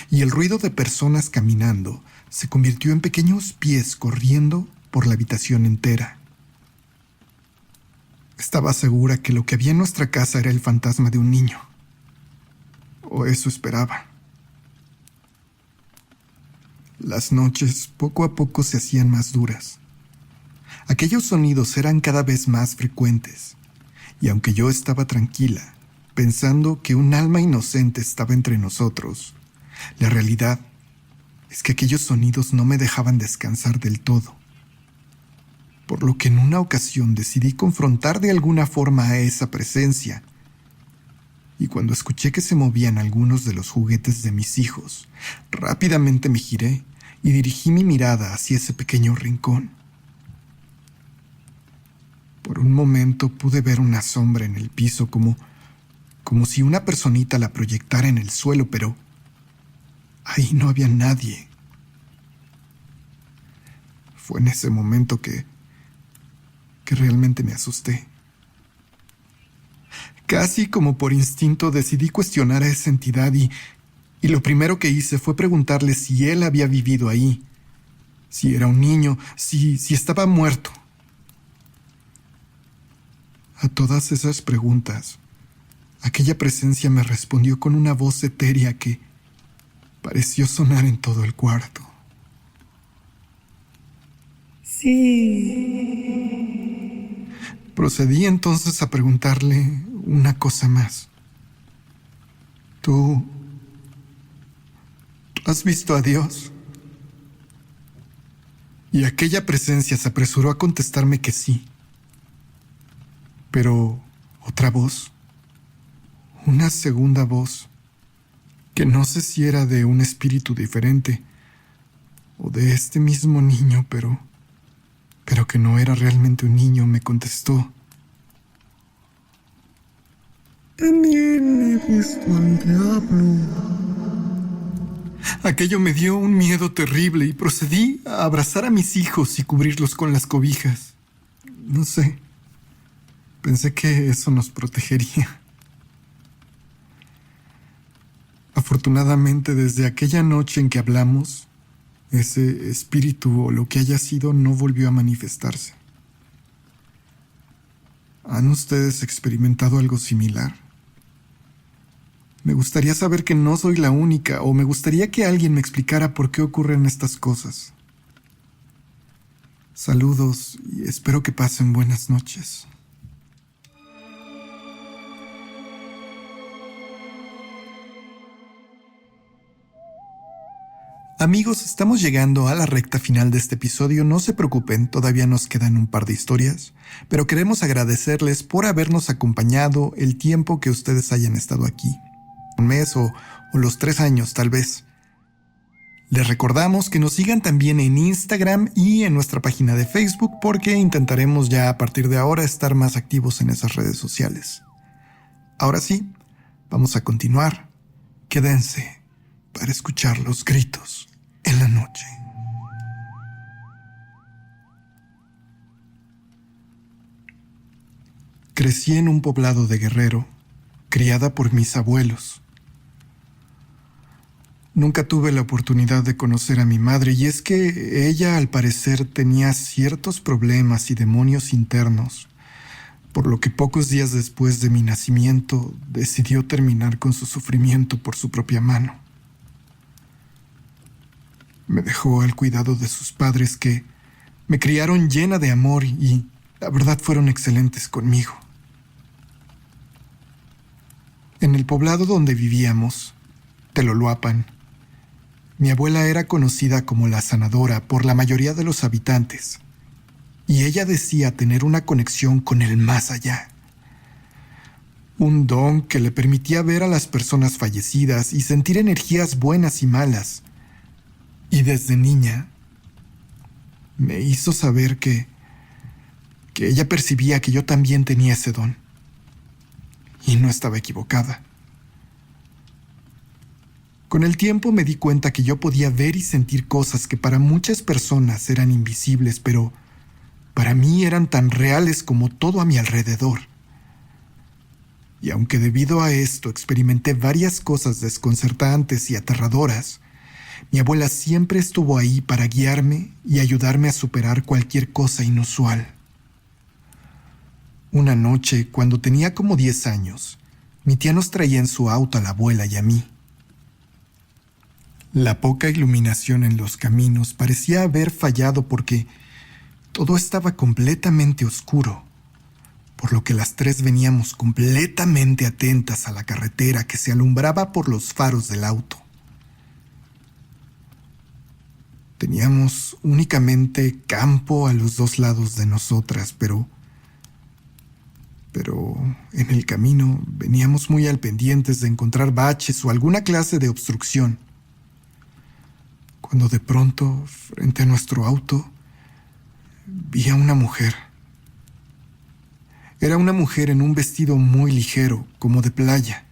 y el ruido de personas caminando se convirtió en pequeños pies corriendo por la habitación entera. Estaba segura que lo que había en nuestra casa era el fantasma de un niño, o eso esperaba. Las noches poco a poco se hacían más duras. Aquellos sonidos eran cada vez más frecuentes, y aunque yo estaba tranquila, pensando que un alma inocente estaba entre nosotros, la realidad es que aquellos sonidos no me dejaban descansar del todo. Por lo que en una ocasión decidí confrontar de alguna forma a esa presencia. Y cuando escuché que se movían algunos de los juguetes de mis hijos, rápidamente me giré y dirigí mi mirada hacia ese pequeño rincón. Por un momento pude ver una sombra en el piso como si una personita la proyectara en el suelo, pero ahí no había nadie. Fue en ese momento que realmente me asusté. Casi como por instinto decidí cuestionar a esa entidad y lo primero que hice fue preguntarle si él había vivido ahí, si era un niño, si estaba muerto. A todas esas preguntas, aquella presencia me respondió con una voz etérea que pareció sonar en todo el cuarto. Sí. Procedí entonces a preguntarle una cosa más. ¿Tú has visto a Dios? Y aquella presencia se apresuró a contestarme que sí. Pero otra voz, una segunda voz, que no sé si era de un espíritu diferente o de este mismo niño, pero que no era realmente un niño, me contestó. También he visto al diablo. Aquello me dio un miedo terrible y procedí a abrazar a mis hijos y cubrirlos con las cobijas. No sé, pensé que eso nos protegería. Afortunadamente, desde aquella noche en que hablamos, ese espíritu o lo que haya sido no volvió a manifestarse. ¿Han ustedes experimentado algo similar? Me gustaría saber que no soy la única, o me gustaría que alguien me explicara por qué ocurren estas cosas. Saludos y espero que pasen buenas noches. Amigos, estamos llegando a la recta final de este episodio. No se preocupen, todavía nos quedan un par de historias, pero queremos agradecerles por habernos acompañado el tiempo que ustedes hayan estado aquí. Un mes o los 3 años, tal vez. Les recordamos que nos sigan también en Instagram y en nuestra página de Facebook, porque intentaremos ya a partir de ahora estar más activos en esas redes sociales. Ahora sí, vamos a continuar. Quédense para escuchar los gritos en la noche. Crecí en un poblado de Guerrero, criada por mis abuelos. Nunca tuve la oportunidad de conocer a mi madre, y es que ella al parecer tenía ciertos problemas y demonios internos, por lo que pocos días después de mi nacimiento decidió terminar con su sufrimiento por su propia mano. Me dejó al cuidado de sus padres, que me criaron llena de amor y la verdad fueron excelentes conmigo. En el poblado donde vivíamos, Teloluapan, mi abuela era conocida como la sanadora por la mayoría de los habitantes, y ella decía tener una conexión con el más allá. Un don que le permitía ver a las personas fallecidas y sentir energías buenas y malas. Y desde niña me hizo saber que ella percibía que yo también tenía ese don. Y no estaba equivocada. Con el tiempo me di cuenta que yo podía ver y sentir cosas que para muchas personas eran invisibles, pero para mí eran tan reales como todo a mi alrededor. Y aunque debido a esto experimenté varias cosas desconcertantes y aterradoras, mi abuela siempre estuvo ahí para guiarme y ayudarme a superar cualquier cosa inusual. Una noche, cuando tenía como 10 años, mi tía nos traía en su auto a la abuela y a mí. La poca iluminación en los caminos parecía haber fallado porque todo estaba completamente oscuro, por lo que las tres veníamos completamente atentas a la carretera que se alumbraba por los faros del auto. Teníamos únicamente campo a los 2 lados de nosotras, pero en el camino veníamos muy al pendientes de encontrar baches o alguna clase de obstrucción. Cuando de pronto, frente a nuestro auto, vi a una mujer. Era una mujer en un vestido muy ligero, como de playa.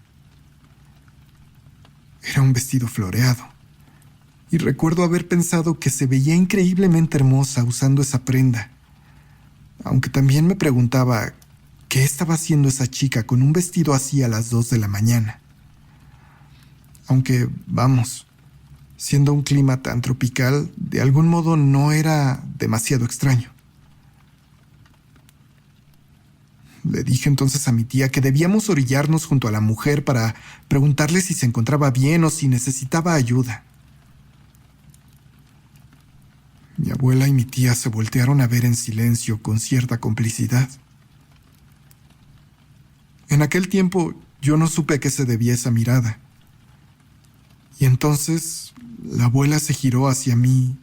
Era un vestido floreado. Y recuerdo haber pensado que se veía increíblemente hermosa usando esa prenda. Aunque también me preguntaba qué estaba haciendo esa chica con un vestido así a las 2 de la mañana. Aunque, vamos, siendo un clima tan tropical, de algún modo no era demasiado extraño. Le dije entonces a mi tía que debíamos orillarnos junto a la mujer para preguntarle si se encontraba bien o si necesitaba ayuda. Mi abuela y mi tía se voltearon a ver en silencio con cierta complicidad. En aquel tiempo yo no supe a qué se debía esa mirada. Y entonces la abuela se giró hacia mí,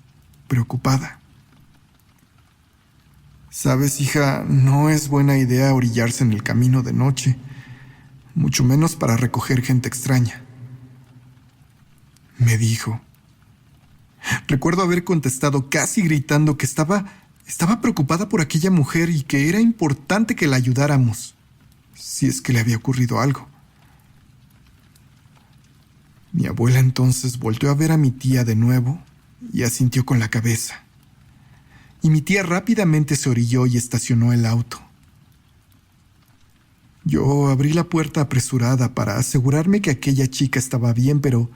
preocupada. Sabes, hija, no es buena idea orillarse en el camino de noche, mucho menos para recoger gente extraña, me dijo. Recuerdo haber contestado casi gritando que estaba preocupada por aquella mujer y que era importante que la ayudáramos, si es que le había ocurrido algo. Mi abuela entonces volteó a ver a mi tía de nuevo y asintió con la cabeza. Y mi tía rápidamente se orilló y estacionó el auto. Yo abrí la puerta apresurada para asegurarme que aquella chica estaba bien, pero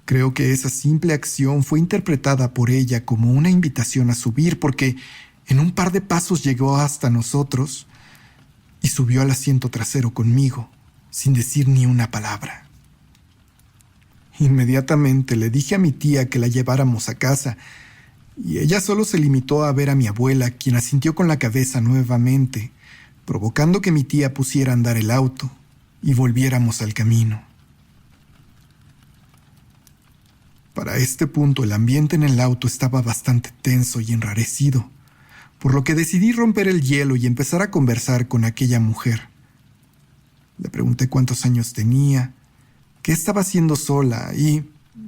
creo que esa simple acción fue interpretada por ella como una invitación a subir, porque en un par de pasos llegó hasta nosotros y subió al asiento trasero conmigo, sin decir ni una palabra. Inmediatamente le dije a mi tía que la lleváramos a casa, y ella solo se limitó a ver a mi abuela, quien asintió con la cabeza nuevamente, provocando que mi tía pusiera a andar el auto y volviéramos al camino. Para este punto el ambiente en el auto estaba bastante tenso y enrarecido, por lo que decidí romper el hielo y empezar a conversar con aquella mujer. Le pregunté cuántos años tenía, qué estaba haciendo sola y,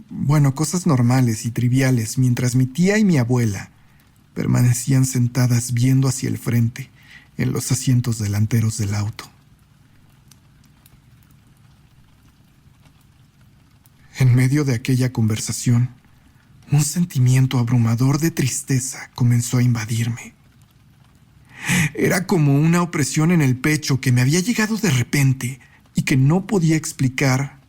bueno, cosas normales y triviales, mientras mi tía y mi abuela permanecían sentadas viendo hacia el frente en los asientos delanteros del auto. En medio de aquella conversación, un sentimiento abrumador de tristeza comenzó a invadirme. Era como una opresión en el pecho que me había llegado de repente y que no podía explicar,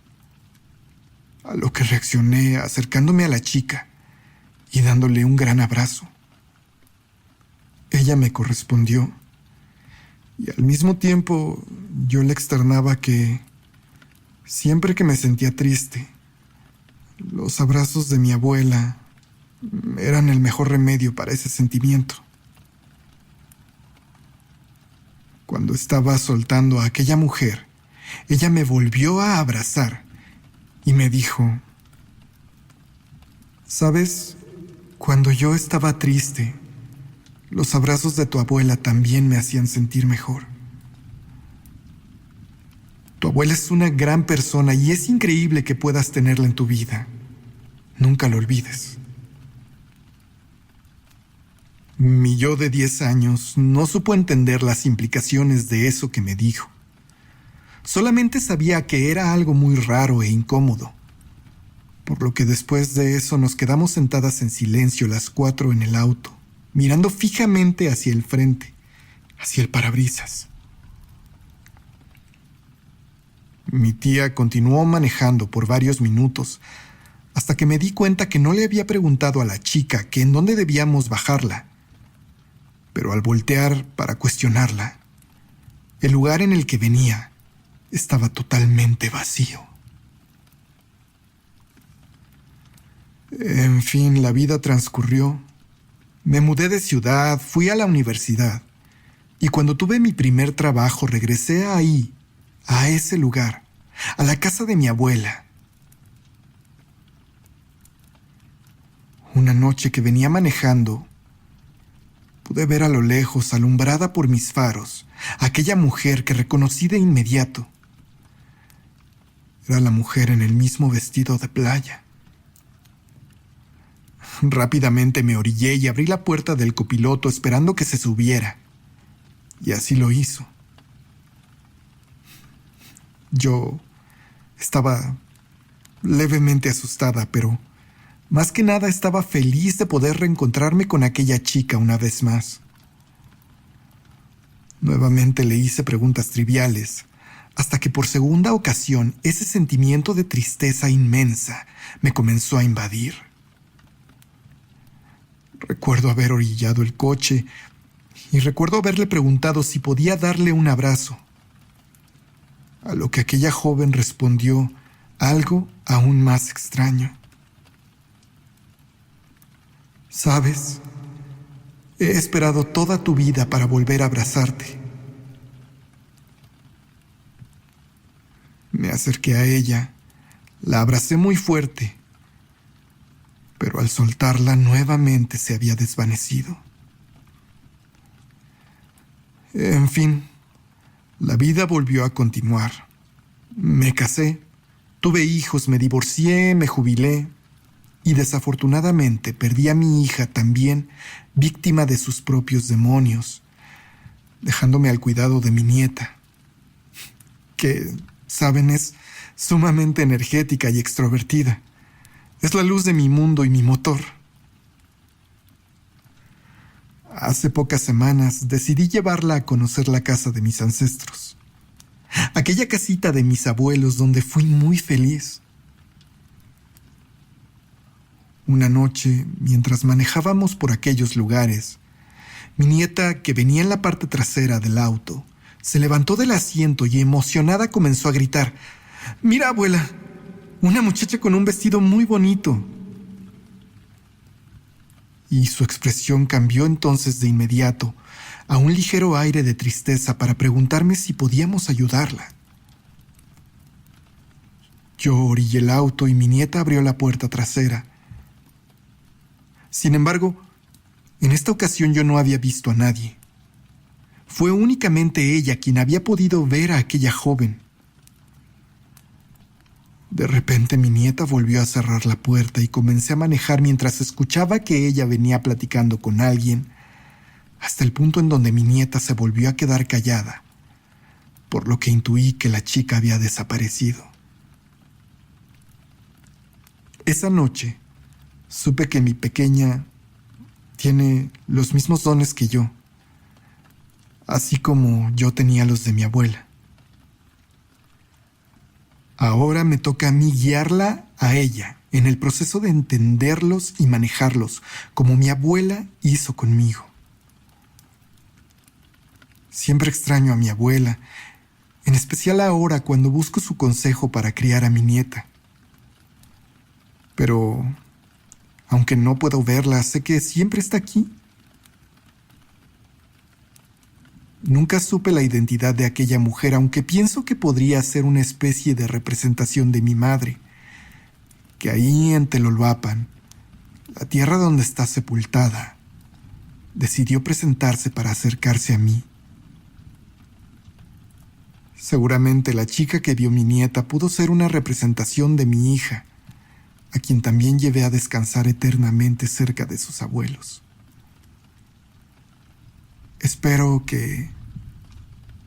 a lo que reaccioné acercándome a la chica y dándole un gran abrazo. Ella me correspondió y al mismo tiempo yo le externaba que siempre que me sentía triste, los abrazos de mi abuela eran el mejor remedio para ese sentimiento. Cuando estaba soltando a aquella mujer, ella me volvió a abrazar y me dijo: ¿sabes? Cuando yo estaba triste, los abrazos de tu abuela también me hacían sentir mejor. Tu abuela es una gran persona y es increíble que puedas tenerla en tu vida. Nunca lo olvides. Mi yo de 10 años no supo entender las implicaciones de eso que me dijo. Solamente sabía que era algo muy raro e incómodo, por lo que después de eso nos quedamos sentadas en silencio las 4 en el auto, mirando fijamente hacia el frente, hacia el parabrisas. Mi tía continuó manejando por varios minutos, hasta que me di cuenta que no le había preguntado a la chica que en dónde debíamos bajarla. Pero al voltear para cuestionarla, el lugar en el que venía estaba totalmente vacío. En fin, la vida transcurrió. Me mudé de ciudad, fui a la universidad, y cuando tuve mi primer trabajo regresé ahí, a ese lugar, a la casa de mi abuela. Una noche que venía manejando, pude ver a lo lejos, alumbrada por mis faros, a aquella mujer que reconocí de inmediato. Era la mujer en el mismo vestido de playa. Rápidamente me orillé y abrí la puerta del copiloto esperando que se subiera. Y así lo hizo. Yo estaba levemente asustada, pero más que nada estaba feliz de poder reencontrarme con aquella chica una vez más. Nuevamente le hice preguntas triviales, hasta que por segunda ocasión ese sentimiento de tristeza inmensa me comenzó a invadir. Recuerdo haber orillado el coche y recuerdo haberle preguntado si podía darle un abrazo, a lo que aquella joven respondió algo aún más extraño. ¿Sabes? He esperado toda tu vida para volver a abrazarte. Me acerqué a ella, la abracé muy fuerte, pero al soltarla nuevamente se había desvanecido. En fin, la vida volvió a continuar. Me casé, tuve hijos, me divorcié, me jubilé y desafortunadamente perdí a mi hija también, víctima de sus propios demonios, dejándome al cuidado de mi nieta, que, saben, es sumamente energética y extrovertida. Es la luz de mi mundo y mi motor. Hace pocas semanas decidí llevarla a conocer la casa de mis ancestros. Aquella casita de mis abuelos donde fui muy feliz. Una noche, mientras manejábamos por aquellos lugares, mi nieta, que venía en la parte trasera del auto, se levantó del asiento y emocionada comenzó a gritar: «¡Mira, abuela! Una muchacha con un vestido muy bonito». Y su expresión cambió entonces de inmediato a un ligero aire de tristeza para preguntarme si podíamos ayudarla. Yo orillé el auto y mi nieta abrió la puerta trasera. Sin embargo, en esta ocasión yo no había visto a nadie. Fue únicamente ella quien había podido ver a aquella joven. De repente mi nieta volvió a cerrar la puerta y comencé a manejar mientras escuchaba que ella venía platicando con alguien, hasta el punto en donde mi nieta se volvió a quedar callada, por lo que intuí que la chica había desaparecido. Esa noche supe que mi pequeña tiene los mismos dones que yo, así como yo tenía los de mi abuela. Ahora me toca a mí guiarla a ella en el proceso de entenderlos y manejarlos, como mi abuela hizo conmigo. Siempre extraño a mi abuela, en especial ahora cuando busco su consejo para criar a mi nieta. Pero, aunque no puedo verla, sé que siempre está aquí. Nunca supe la identidad de aquella mujer, aunque pienso que podría ser una especie de representación de mi madre, que ahí en Telolvapan, la tierra donde está sepultada, decidió presentarse para acercarse a mí. Seguramente la chica que vio mi nieta pudo ser una representación de mi hija, a quien también llevé a descansar eternamente cerca de sus abuelos. Espero que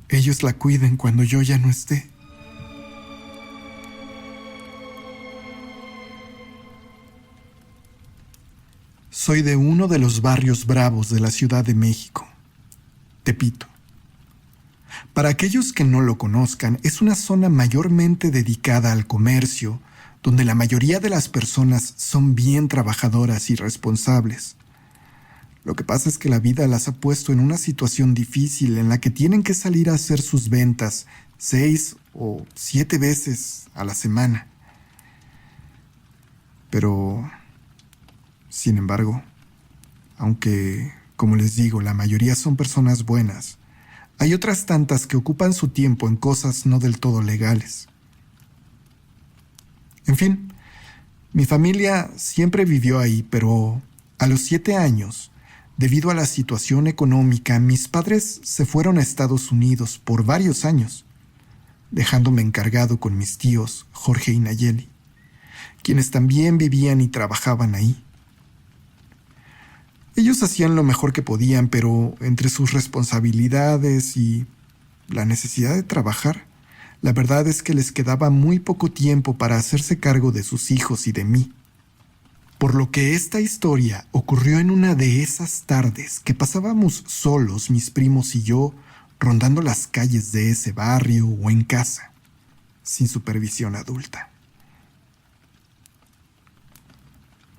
ellos la cuiden cuando yo ya no esté. Soy de uno de los barrios bravos de la Ciudad de México, Tepito. Para aquellos que no lo conozcan, es una zona mayormente dedicada al comercio, donde la mayoría de las personas son bien trabajadoras y responsables. Lo que pasa es que la vida las ha puesto en una situación difícil en la que tienen que salir a hacer sus ventas 6 o 7 veces a la semana. Pero, sin embargo, aunque, como les digo, la mayoría son personas buenas, hay otras tantas que ocupan su tiempo en cosas no del todo legales. En fin, mi familia siempre vivió ahí, pero a los 7 años, debido a la situación económica, mis padres se fueron a Estados Unidos por varios años, dejándome encargado con mis tíos Jorge y Nayeli, quienes también vivían y trabajaban ahí. Ellos hacían lo mejor que podían, pero entre sus responsabilidades y la necesidad de trabajar, la verdad es que les quedaba muy poco tiempo para hacerse cargo de sus hijos y de mí. Por lo que esta historia ocurrió en una de esas tardes que pasábamos solos, mis primos y yo, rondando las calles de ese barrio o en casa, sin supervisión adulta.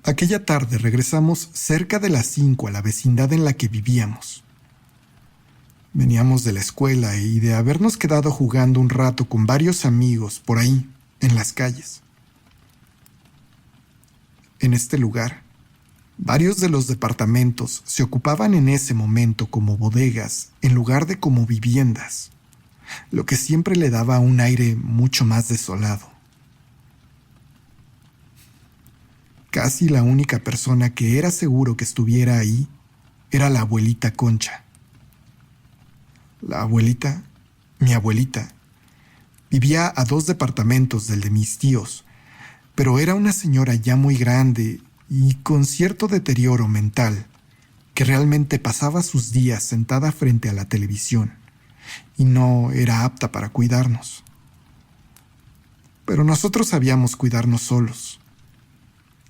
Aquella tarde regresamos cerca de las 5 a la vecindad en la que vivíamos. Veníamos de la escuela y de habernos quedado jugando un rato con varios amigos por ahí, en las calles. En este lugar, varios de los departamentos se ocupaban en ese momento como bodegas en lugar de como viviendas, lo que siempre le daba un aire mucho más desolado. Casi la única persona que era seguro que estuviera ahí era la abuelita Concha. La abuelita, mi abuelita, vivía a 2 departamentos del de mis tíos, pero era una señora ya muy grande y con cierto deterioro mental, que realmente pasaba sus días sentada frente a la televisión y no era apta para cuidarnos. Pero nosotros sabíamos cuidarnos solos.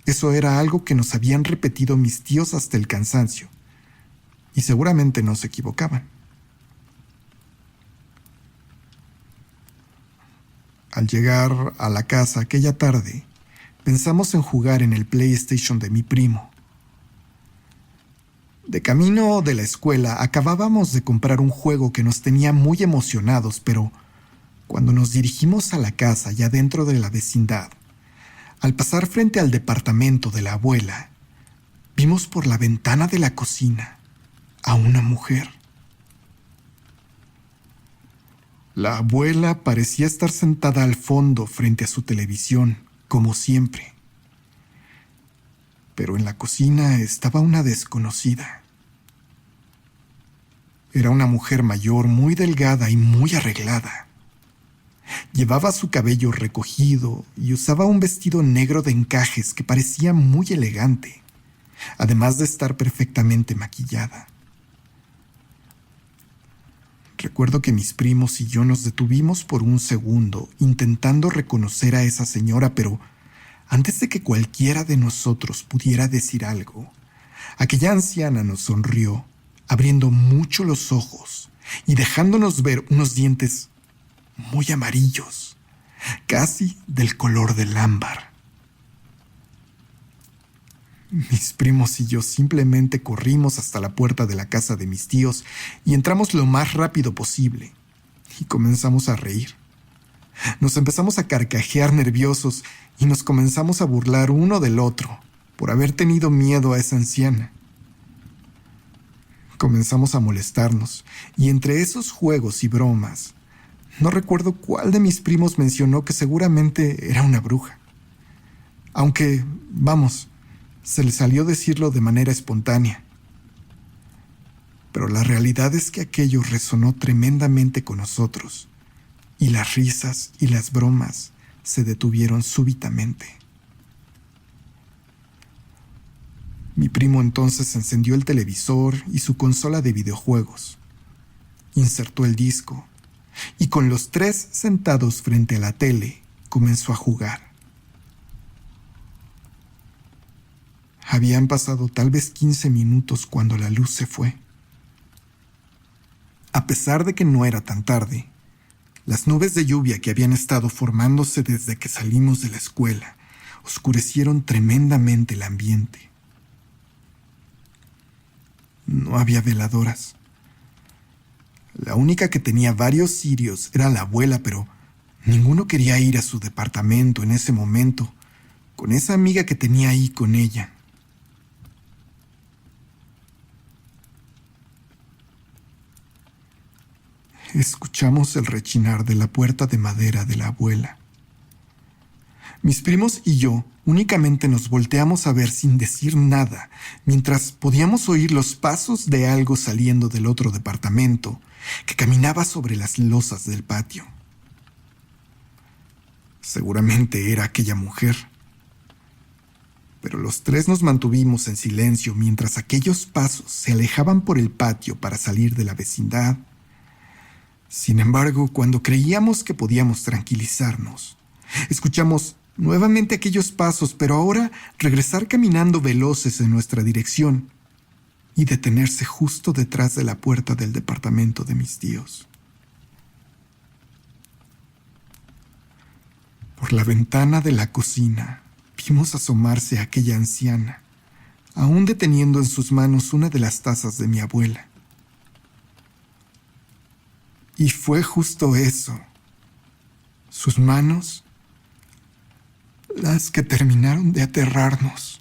Eso era algo que nos habían repetido mis tíos hasta el cansancio, y seguramente no se equivocaban. Al llegar a la casa aquella tarde, pensamos en jugar en el PlayStation de mi primo. De camino de la escuela acabábamos de comprar un juego que nos tenía muy emocionados, pero cuando nos dirigimos a la casa ya dentro de la vecindad, al pasar frente al departamento de la abuela, vimos por la ventana de la cocina a una mujer. La abuela parecía estar sentada al fondo frente a su televisión, como siempre. Pero en la cocina estaba una desconocida. Era una mujer mayor, muy delgada y muy arreglada. Llevaba su cabello recogido y usaba un vestido negro de encajes que parecía muy elegante, además de estar perfectamente maquillada. Recuerdo que mis primos y yo nos detuvimos por un segundo intentando reconocer a esa señora, pero antes de que cualquiera de nosotros pudiera decir algo, aquella anciana nos sonrió, abriendo mucho los ojos y dejándonos ver unos dientes muy amarillos, casi del color del ámbar. Mis primos y yo simplemente corrimos hasta la puerta de la casa de mis tíos y entramos lo más rápido posible y comenzamos a reír. Nos empezamos a carcajear nerviosos y nos comenzamos a burlar uno del otro por haber tenido miedo a esa anciana. Comenzamos a molestarnos y entre esos juegos y bromas, no recuerdo cuál de mis primos mencionó que seguramente era una bruja. Aunque, vamos, se le salió decirlo de manera espontánea. Pero la realidad es que aquello resonó tremendamente con nosotros, y las risas y las bromas se detuvieron súbitamente. Mi primo entonces encendió el televisor y su consola de videojuegos, insertó el disco, y con los 3 sentados frente a la tele, comenzó a jugar. Habían pasado tal vez 15 minutos cuando la luz se fue. A pesar de que no era tan tarde, las nubes de lluvia que habían estado formándose desde que salimos de la escuela oscurecieron tremendamente el ambiente. No había veladoras. La única que tenía varios cirios era la abuela, pero ninguno quería ir a su departamento en ese momento, con esa amiga que tenía ahí con ella. Escuchamos el rechinar de la puerta de madera de la abuela. Mis primos y yo únicamente nos volteamos a ver sin decir nada, mientras podíamos oír los pasos de algo saliendo del otro departamento, que caminaba sobre las losas del patio. Seguramente era aquella mujer. Pero los tres nos mantuvimos en silencio mientras aquellos pasos se alejaban por el patio para salir de la vecindad. Sin embargo, cuando creíamos que podíamos tranquilizarnos, escuchamos nuevamente aquellos pasos, pero ahora regresar caminando veloces en nuestra dirección y detenerse justo detrás de la puerta del departamento de mis tíos. Por la ventana de la cocina vimos asomarse a aquella anciana, aún deteniendo en sus manos una de las tazas de mi abuela. Y fue justo eso, sus manos, las que terminaron de aterrarnos.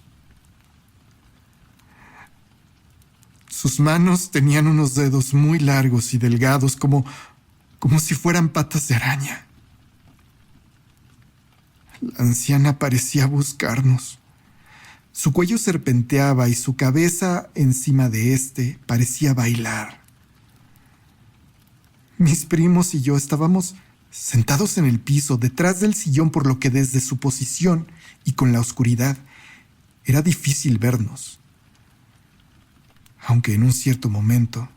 Sus manos tenían unos dedos muy largos y delgados, como si fueran patas de araña. La anciana parecía buscarnos. Su cuello serpenteaba y su cabeza encima de éste parecía bailar. Mis primos y yo estábamos sentados en el piso, detrás del sillón, por lo que desde su posición y con la oscuridad era difícil vernos. Aunque en un cierto momento,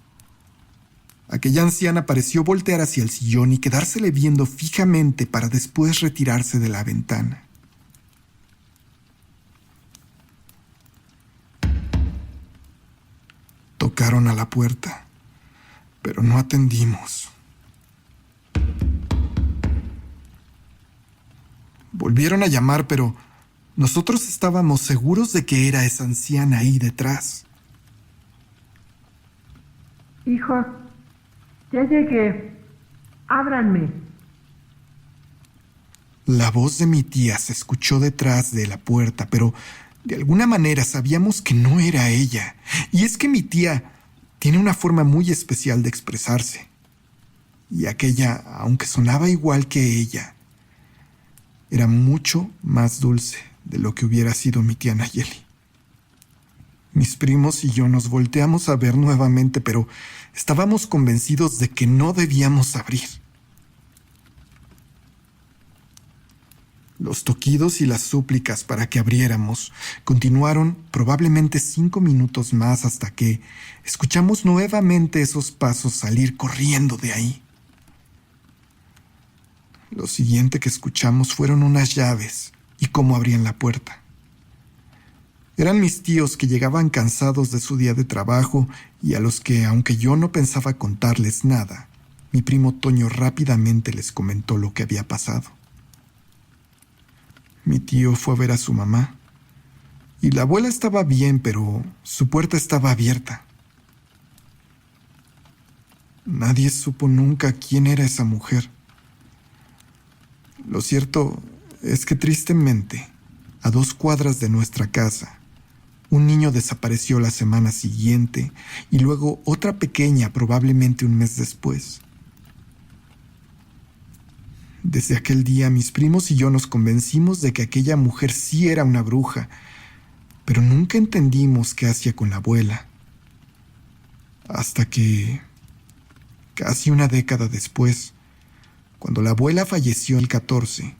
aquella anciana pareció voltear hacia el sillón y quedársele viendo fijamente para después retirarse de la ventana. Tocaron a la puerta, pero no atendimos. Volvieron a llamar, pero nosotros estábamos seguros de que era esa anciana ahí detrás. Hijos, ya llegué. Ábranme. La voz de mi tía se escuchó detrás de la puerta, pero de alguna manera sabíamos que no era ella. Y es que mi tía tiene una forma muy especial de expresarse. Y aquella, aunque sonaba igual que ella, era mucho más dulce de lo que hubiera sido mi tía Nayeli. Mis primos y yo nos volteamos a ver nuevamente, pero estábamos convencidos de que no debíamos abrir. Los toquidos y las súplicas para que abriéramos continuaron probablemente 5 minutos más hasta que escuchamos nuevamente esos pasos salir corriendo de ahí. Lo siguiente que escuchamos fueron unas llaves y cómo abrían la puerta. Eran mis tíos que llegaban cansados de su día de trabajo y a los que, aunque yo no pensaba contarles nada, mi primo Toño rápidamente les comentó lo que había pasado. Mi tío fue a ver a su mamá y la abuela estaba bien, pero su puerta estaba abierta. Nadie supo nunca quién era esa mujer. Lo cierto es que tristemente, a 2 cuadras de nuestra casa, un niño desapareció la semana siguiente y luego otra pequeña probablemente un mes después. Desde aquel día mis primos y yo nos convencimos de que aquella mujer sí era una bruja, pero nunca entendimos qué hacía con la abuela. Hasta que, casi una década después, cuando la abuela falleció el 14,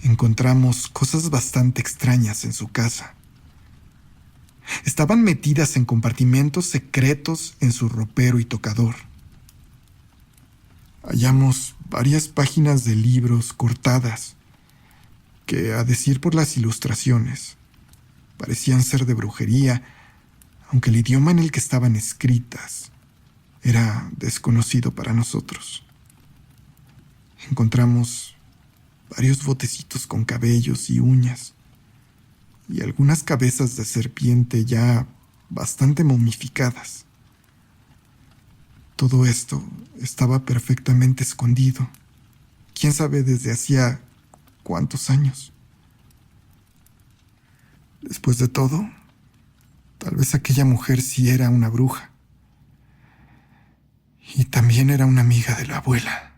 encontramos cosas bastante extrañas en su casa. Estaban metidas en compartimentos secretos en su ropero y tocador. Hallamos varias páginas de libros cortadas que, a decir por las ilustraciones, parecían ser de brujería, aunque el idioma en el que estaban escritas era desconocido para nosotros. Encontramos varios botecitos con cabellos y uñas, y algunas cabezas de serpiente ya bastante momificadas. Todo esto estaba perfectamente escondido. ¿Quién sabe desde hacía cuántos años? Después de todo, tal vez aquella mujer sí era una bruja. Y también era una amiga de la abuela.